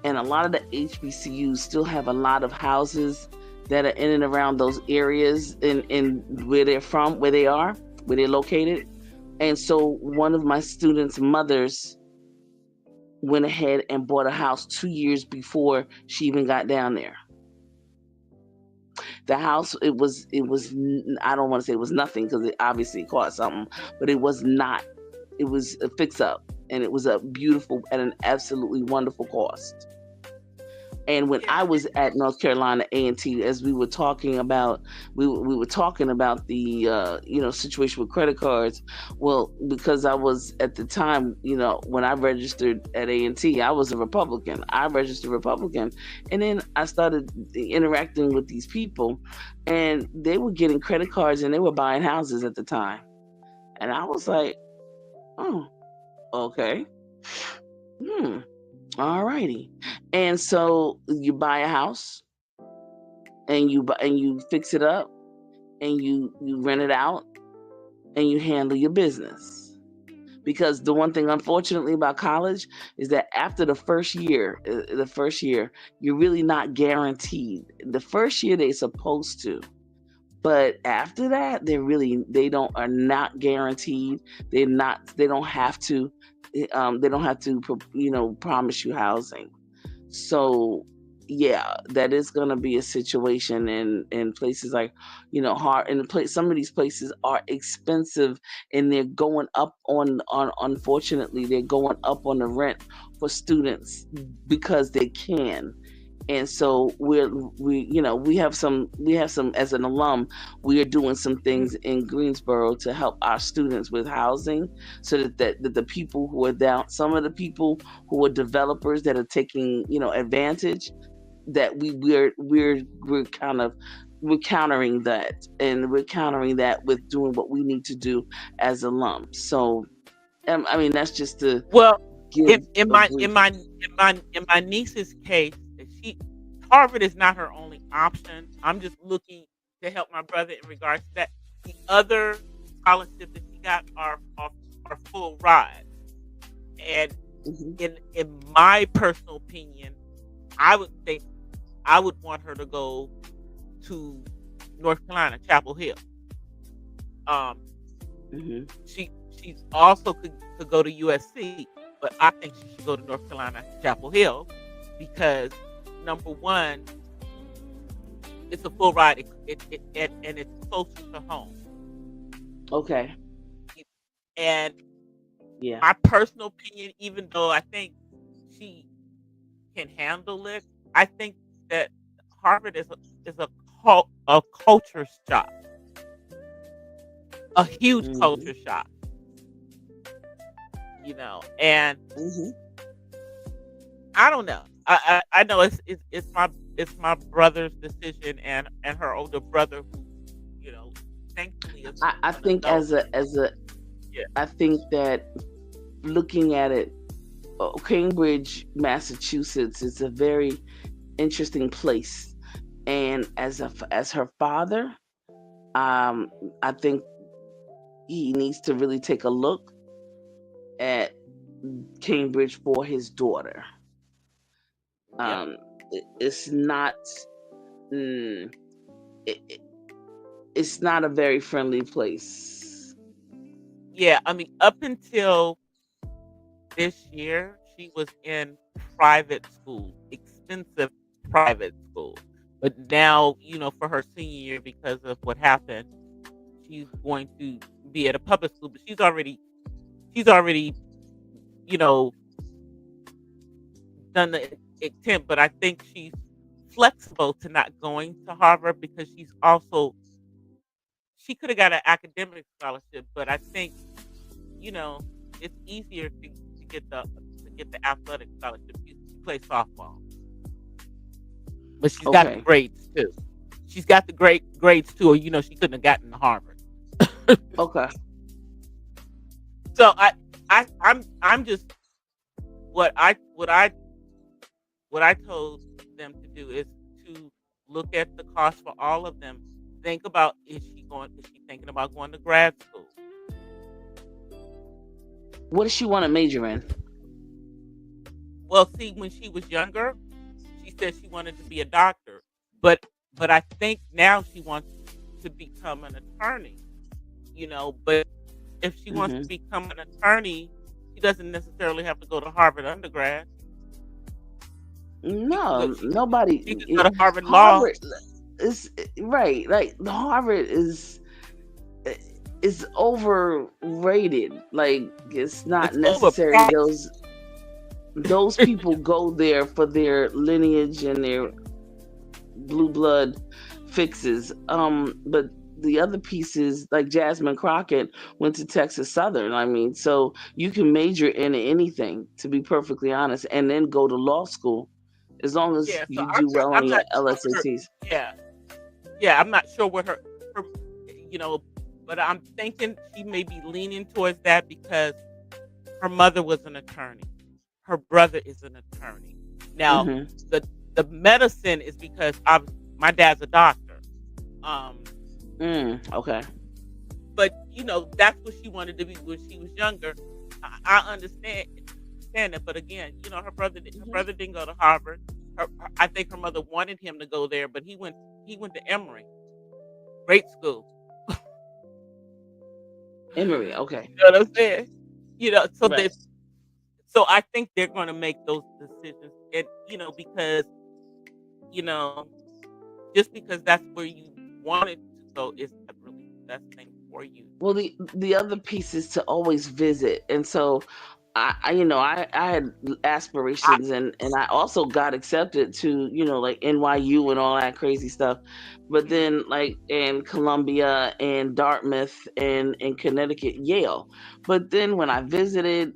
and a lot of the HBCUs still have a lot of houses that are in and around those areas in where they're from, where they're located. And so one of my students' mothers went ahead and bought a house 2 years before she even got down there. The house, I don't want to say it was nothing because it obviously cost something, but it was not. It was a fix up, and it was a beautiful at an absolutely wonderful cost. And when yeah, I was at North Carolina A&T, as we were talking about the situation with credit cards. Well, because I was at the time, when I registered at A&T, I was a Republican. I registered Republican, and then I started interacting with these people, and they were getting credit cards and they were buying houses at the time, and I was like, oh, okay, hmm, all righty. And so you buy a house and you fix it up and you rent it out and you handle your business. Because the one thing unfortunately about college is that after the first year you're really not guaranteed. The first year they're supposed to, but after that they are not guaranteed. They don't have to promise you housing. So yeah, that is going to be a situation in places like hard in the place. Some of these places are expensive, and they're going up on unfortunately they're going up on the rent for students because they can. And so we have some as an alum, we are doing some mhm, things in Greensboro to help our students with housing, so that the people who are down, some of the people who are developers that are taking advantage, that we're kind of we're countering that, and we're countering that with doing what we need to do as alums. So I mean, that's just to well, give in a my brief. in my in my niece's case, she Harvard is not her only option. I'm just looking to help my brother in regards to that. The other scholarships that she got are full ride, and Mhm. in my personal opinion, I would think I would want her to go to North Carolina, Chapel Hill. Um, Mhm. she She's also could go to USC, but I think she should go to North Carolina Chapel Hill because number one, it's a full ride, and it's closer to home. Okay. And Yeah. my personal opinion, even though I think she can handle it, I think that Harvard is a culture shock, a huge Mhm. culture shock, and Mhm. I don't know. I know it's my brother's decision and her older brother who, you know, thankfully is I an think adult. as a Yeah. I think that looking at it, Cambridge, Massachusetts is a very interesting place, and as her father, um, I think he needs to really take a look at Cambridge for his daughter. Yep. Um, it's not. Mm, it, it's not a very friendly place. Yeah. I mean, up until this year, she was in private school, expensive private school. But now, for her senior year, because of what happened, she's going to be at a public school. But she's already, you know, done the attempt. But I think she's flexible to not going to Harvard because she could have got an academic scholarship. But I think you know it's easier to get the athletic scholarship. She plays softball. But she's got the Okay. grades too. She's got the great grades too, or she couldn't have gotten to Harvard. Okay. So I'm just what I told them to do is to look at the cost for all of them. Think about is she thinking about going to grad school? What does she want to major in? Well, see, when she was younger, she said she wanted to be a doctor, but I think now she wants to become an attorney. But if she wants to Hmm. become an attorney, she doesn't necessarily have to go to Harvard undergrad. She can go. No, She can go, nobody. she can go to Harvard Law. Harvard is right. Like Harvard is overrated. Like it's not It's necessary. overpriced. Those people go there for their lineage and their blue blood fixes. But the other pieces, like Jasmine Crockett, went to Texas Southern. I mean, so you can major in anything, to be perfectly honest, and then go to law school as long as Yeah. So you do well on I'm your not sure what her. LSATs. Yeah. Yeah. I'm not sure what her. You know, but I'm thinking she may be leaning towards that because her mother was an attorney. Her brother is an attorney. Now, Hmm. the medicine is because my dad's a doctor. Um, Okay. but that's what she wanted to be when she was younger. I understand that, but again, her Hmm. brother didn't go to Harvard. I think her mother wanted him to go there, but he went to Emory, great school. Emory. Okay. You know what I'm saying? So Right. I think they're going to make those decisions, and because you know just because that's where you wanted to go is not really the best thing for you. Well, the other piece is to always visit, and so I had I, aspirations, and I also got accepted to like NYU and all that crazy stuff, but mhm. then like in Columbia and Dartmouth and in Connecticut, Yale, but then when I visited,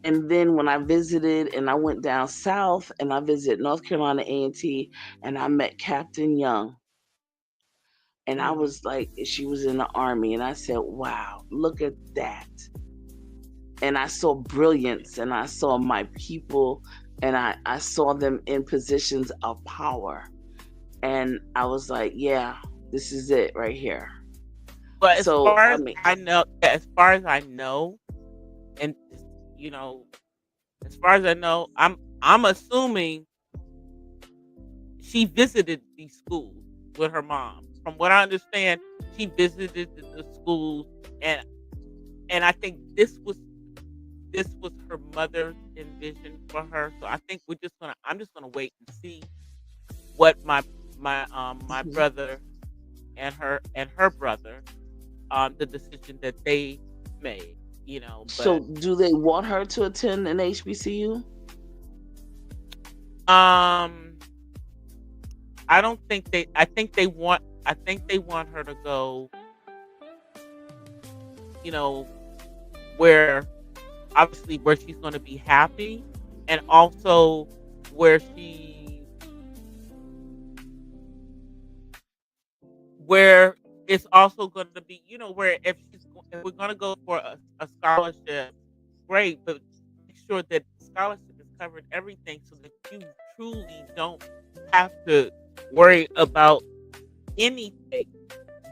and then when I visited and I went down south and I visited North Carolina A&T and I met Captain Young. And I Mhm. was like, she was in the army, and I said, wow, look at that. And I saw Yeah. brilliance, and I saw my people, and I saw them in positions of power. And I was like, yeah, this is it right here. But So, I mean, as far as I know, and you know, as far as I know, I'm assuming she visited these schools with her mom. From what I understand, she visited the schools, and and I think this was her mother's envision for her. So I think I'm just gonna wait and see what my Mhm. brother and her brother, the decision that they made, So, but do they want her to attend an HBCU? um I don't think they I think they want her to go, you know, where obviously where she's going to be happy, and also where where it's also going to be, where if we're going to go for a scholarship, great, but make sure that the scholarship is covering everything so that you truly don't have to worry about anything.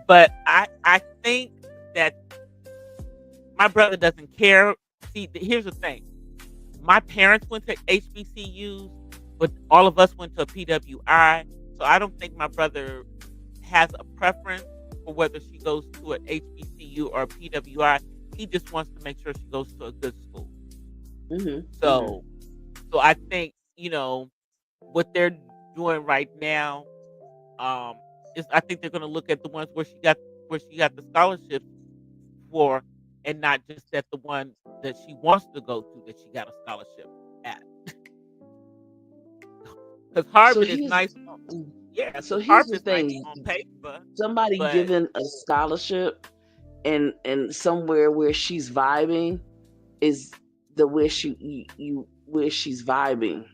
But I think that my brother doesn't care. See, here's the thing: my parents went to HBCUs, but all of us went to PWI. So I don't think my brother has a preference for whether she goes to an HBCU or a PWI. He just wants to make sure she goes to a good school. Mhm. Mhm. So, so I think what they're doing right now, is I think they're going to look at the ones where she got the scholarships for, and not just at the one that she wants to go to that she got a scholarship at. Because So Harvard is here's nice. Yeah, so because here's Harvard the is nice thing. on paper, Somebody but given a scholarship and somewhere where she's vibing is the where where she's vibing,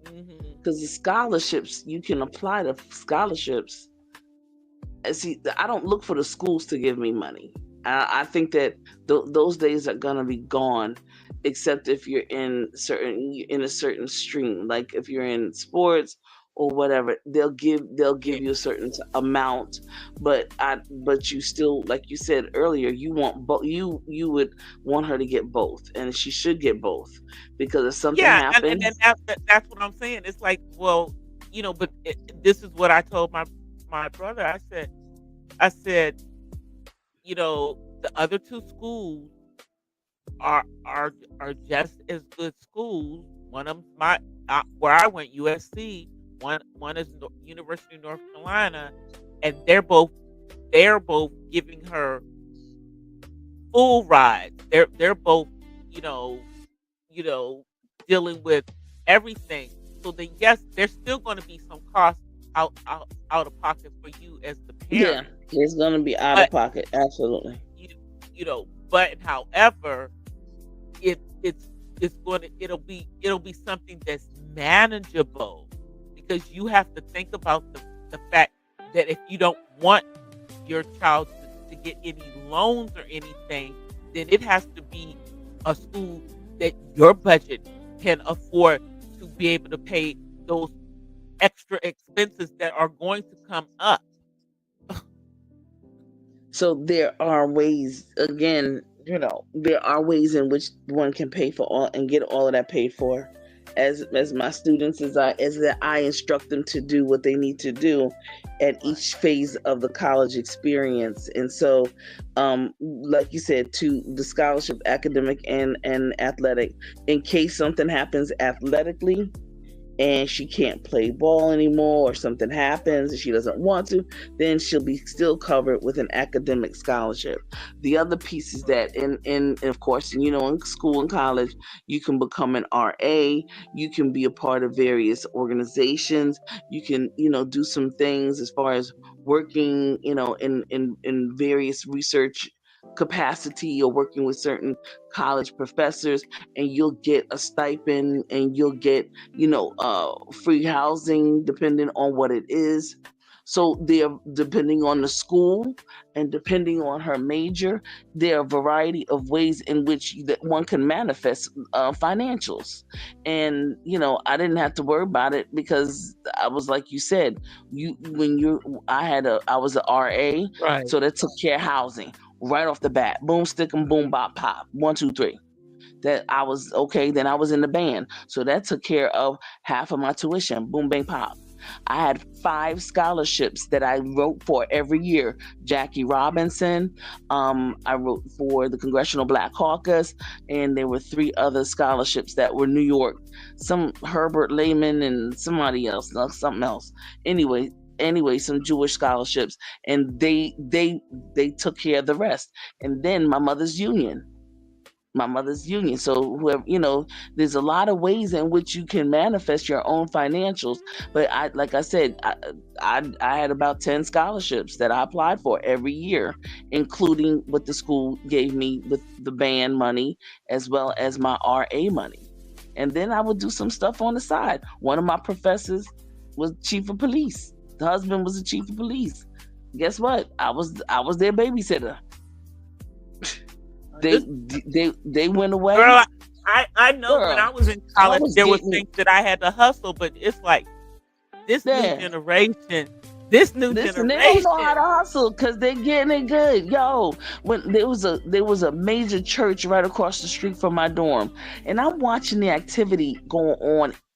hmm because the scholarships, you can apply to scholarships. And see, I don't look for the schools to give me money. I think that those days are gonna be gone, except if you're in a certain stream, like if you're in sports or whatever, they'll yeah, give you a certain amount, but you still, like you said earlier, you want both. You would want her to get both, and she should get both, because if something yeah, and happens, that's what I'm saying. It's like, well, but this is what I told my brother. I said, the other two schools are just as good schools. One of them's where I went, USC. One is University of North Carolina, and they're both giving her full rides. They're both, you know, you know, dealing with everything. So then, yes, there's still going to be some cost out of pocket for you as the yeah, parent, it's gonna be out but of pocket. Absolutely. you but however, it's it'll be something that's manageable, because you have to think about the fact that if you don't want your child to get any loans or anything, then it has to be a school that your budget can afford to be able to pay those extra expenses that are going to come up. So there are ways, again, there are ways in which one can pay for all and get all of that paid for. As my students, as that I instruct them to do what they need to do at Right. each phase of the college experience. And so, like you said, to the scholarship, academic and athletic, in case something happens athletically and she can't play ball anymore, or something happens and she doesn't want to, then she'll be still covered with an academic scholarship. The other piece is Right. that of course, in school and college, you can become an RA, you can be a part of various organizations, you can, do some things as far as working, in various research capacity, or working with certain college professors, and you'll get a stipend, and you'll get, free housing depending on what it is. So there, depending on the school and depending on her major, there are a variety of ways in which that one can manifest financials. And I didn't have to worry about it, because I was, like you said, you when you I was a RA, Right. so that took care of housing right off the bat. Boom, stick 'em, boom, bop, pop. 1, 2, 3. That I was okay. Then I was in the band, so that took care of half of my tuition. Boom, bang, pop. I had 5 scholarships that I wrote for every year. Jackie Robinson, I wrote for the Congressional Black Caucus, and there were 3 other scholarships that were New York. Some Herbert Lehman and somebody else, no, something else. Anyway, some Jewish scholarships, and they took care of the rest. And then my mother's union. So whoever, there's a lot of ways in which you can manifest your own financials. But like I said, I had about 10 scholarships that I applied for every year, including what the school gave me with the band money as well as my RA money. And then I would do some stuff on the side. One of my professors was chief of police. The husband was the chief of police. Guess what? I was their babysitter. They This they went away. girl, I know when I Girl, was in I college, was there was getting things that I had to hustle, but it's like this new there. generation, this new Listen, they don't know how generation. to hustle because they're getting it good. Yo, when there was a major church right across the street from my dorm, and I'm watching the activity going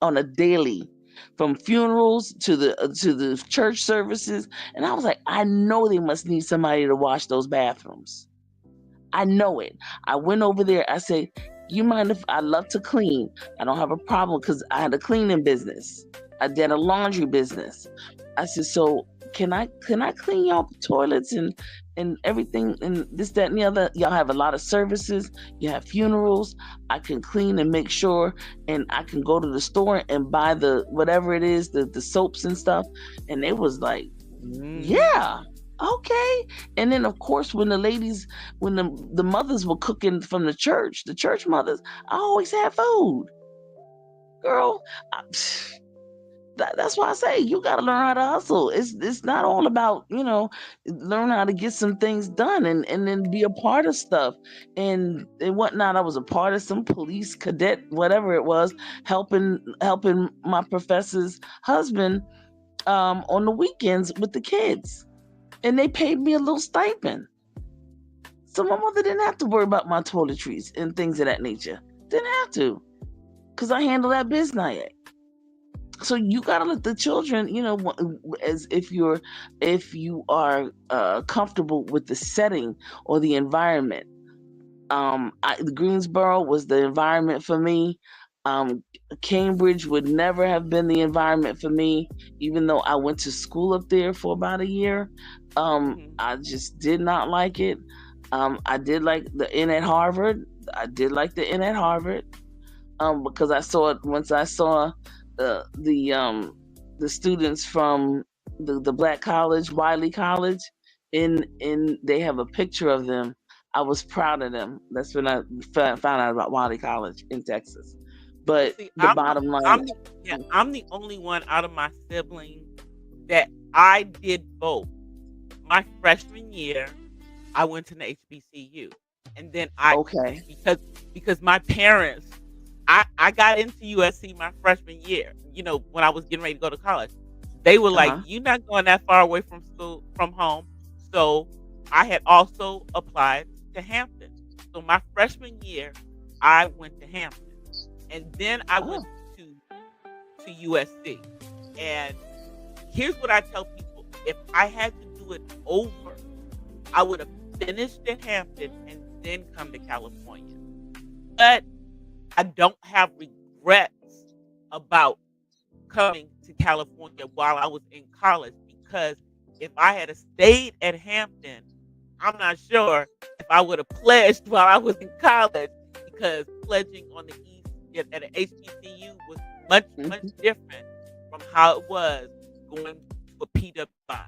on a daily, from funerals to the church services, and I was like, I know they must need somebody to wash those bathrooms. I know it. I went over there. I said, "You mind if I love to clean? I don't have a problem because I had a cleaning business. I did a laundry business." I said, "So can I clean y'all toilets and everything and this that and the other? Y'all have a lot of services. You have funerals. I can clean and make sure, and I can go to the store and buy the whatever it is, the soaps and stuff." And it was like, Mm. yeah, okay. And then of course when the mothers were cooking from the church mothers, I always had food. Girl, I, that's why I say you got to learn how to hustle. It's not all about, learn how to get some things done and then be a part of stuff and whatnot. I was a part of some police cadet, whatever it was, helping my professor's husband on the weekends with the kids, and they paid me a little stipend. So my mother didn't have to worry about my toiletries and things of that nature. Didn't have to, because I handle that business. So you gotta let the children, as if you are comfortable with the setting or the environment. The Greensboro was the environment for me. Um, Cambridge would never have been the environment for me, even though I went to school up there for about a year. Hmm. I just did not like it. I did like the Inn at Harvard. I did like the Inn at Harvard, because I saw it once I saw uh, the um, the students from the Black College, Wiley College, in they have a picture of them. I was proud of them. That's when I found out about Wiley College in Texas. Well, But see, the bottom line, I'm the only one out of my siblings that I did both. My freshman year, I went to the HBCU, and then okay, because my parents, I got into USC my freshman year. You know, when I was getting ready to go to college, they were uh like, huh, "You're not going that far away from school, from home." So I had also applied to Hampton. So my freshman year, I went to Hampton, and then I oh, went to USC. And here's what I tell people: if I had to do it over, I would have finished at Hampton and then come to California. But I don't have regrets about coming to California while I was in college, because if I had stayed at Hampton, I'm not sure if I would have pledged while I was in college, because pledging on the East at an HBCU was much hmm, different from how it was going to a PWI.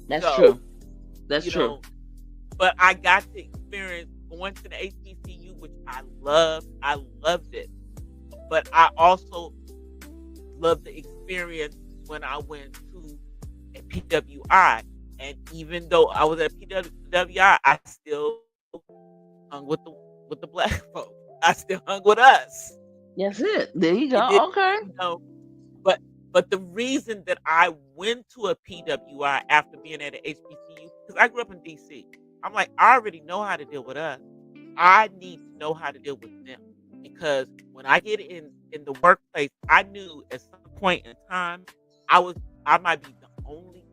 that's So, true. That's you true. know, but I got to experience going to the HBCU, which I loved. I loved it. But I also loved the experience when I went to a PWI. And even though I was at PWI, I still hung with the black folks. I still hung with us. That's it. There you It did, go. Okay. you know. But the reason that I went to a PWI after being at an HBCU, because I grew up in DC, I'm like, I already know how to deal with us. I need to know how to deal with them, because when I get in the workplace, I knew at some point in time I was I might be the only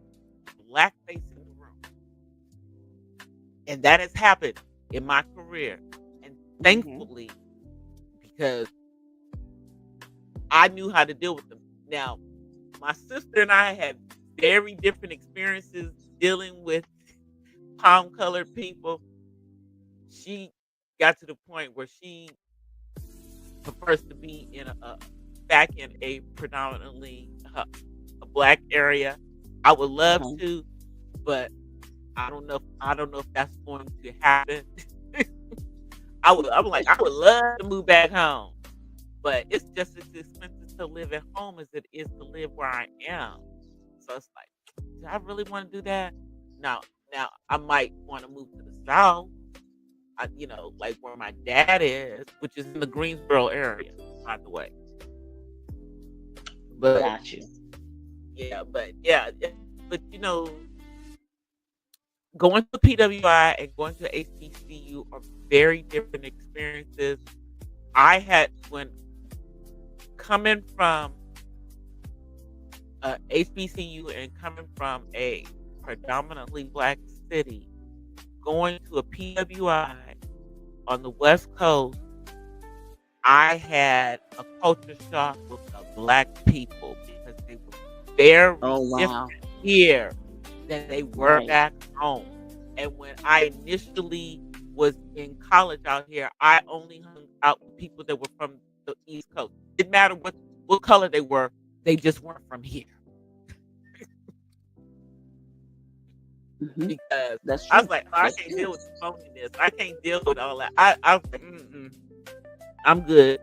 black face in the room. And that has happened in my career. And Hmm. thankfully, because I knew how to deal with them. Now, my sister and I had very different experiences dealing with palm colored people. She got to the point where she prefers to be in back in a predominantly a black area. I would love Uh-huh. to, but I don't know if that's going to happen. I'm like I would love to move back home, but it's just as expensive to live at home as it is to live where I am. So it's like, do I really want to do that? Now, now I might want to move to the south. Like where my dad is, which is in the Greensboro area, by the way. But Got you. but going to PWI and going to HBCU are very different experiences. I had when coming from HBCU and coming from a predominantly black city, going to a PWI on the West Coast, I had a culture shock with the black people because they were very Oh wow. different here than they were Right. back home. And when I initially was in college out here, I only hung out with people that were from the East Coast. It didn't matter what color they were, they just weren't from here. Hmm. Because That's I was true. like, oh, I That's can't true. deal with the phoniness. I can't deal with all that. I was like, I'm good.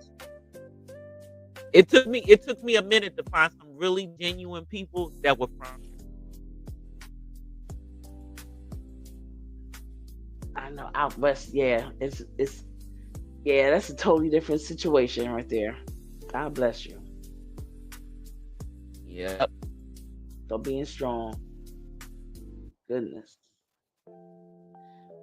It took me a minute to find some really genuine people that were from here. I know out west, yeah, it's yeah, that's a totally different situation right there. God bless you Yep. for being strong. Goodness.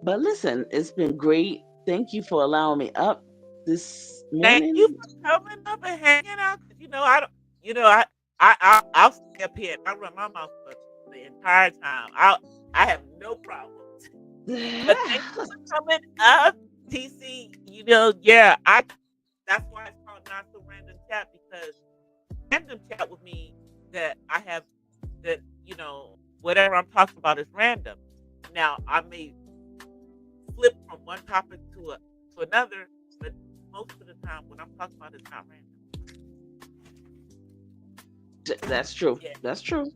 But listen, it's been great. Thank you for allowing me up this Thank you morning. for coming up and hanging out. 'Cause, I don't. I'll stay up here and I run my mouth for the entire time. I have no problem. But thank you for coming up, TC. Yeah, that's why it's called not so random chat because random chat with me that I have that whatever I'm talking about is random. Now I may flip from one topic to another, but most of the time when I'm talking about it's not random. That's true. Yeah. That's true.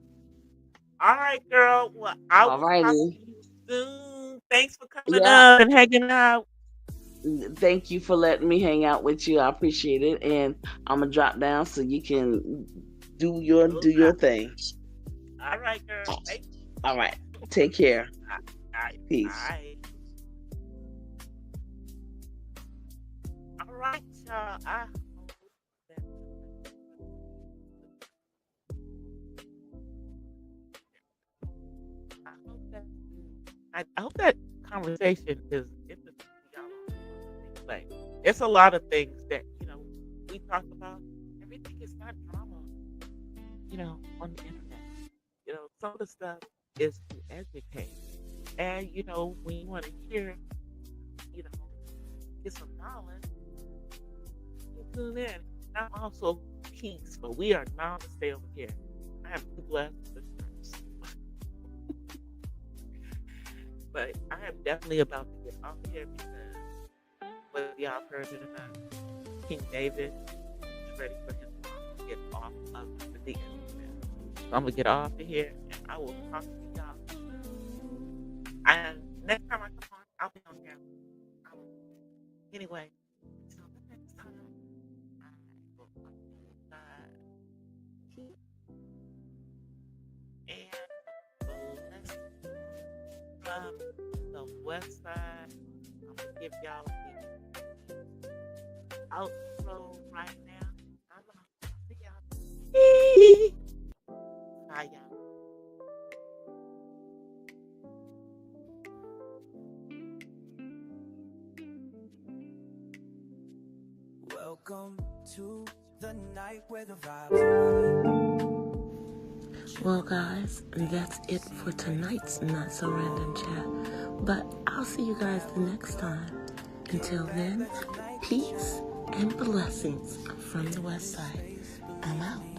All right, girl. Well, I All will talk to righty. you soon. Thanks for coming Yeah. up and hanging out. Thank you for letting me hang out with you. I appreciate it. And I'm gonna drop down so you can No do your doubt. thing. All right, girl. Thank All right. Take care. you. All right. Peace. Bye. All right, y'all. I hope that I hope that conversation is interesting to y'all. Like, it's a lot of things that we talk about. Everything is not drama, on the internet. Some of the stuff is to educate, and when you want to hear, you know, get some knowledge, you tune in. I'm also peace, but we are now to stay over here. I am too blessed with this. But I am definitely about to get off here because whether y'all heard it or not, King David is ready for his mom to get off of the internet. So I'm gonna get off of here and I will talk to y'all. And next time I come on, I'll be on here. Um, anyway, until the next time, I will talk to you guys. And bless from the west side. I'm gonna give y'all the outro right now. I'm gonna see y'all. Bye, y'all. Welcome to the night where the vibes are right. Well, guys, that's it for tonight's Not So Random Chat. But I'll see you guys the next time. Until then, peace and blessings from the West Side. I'm out.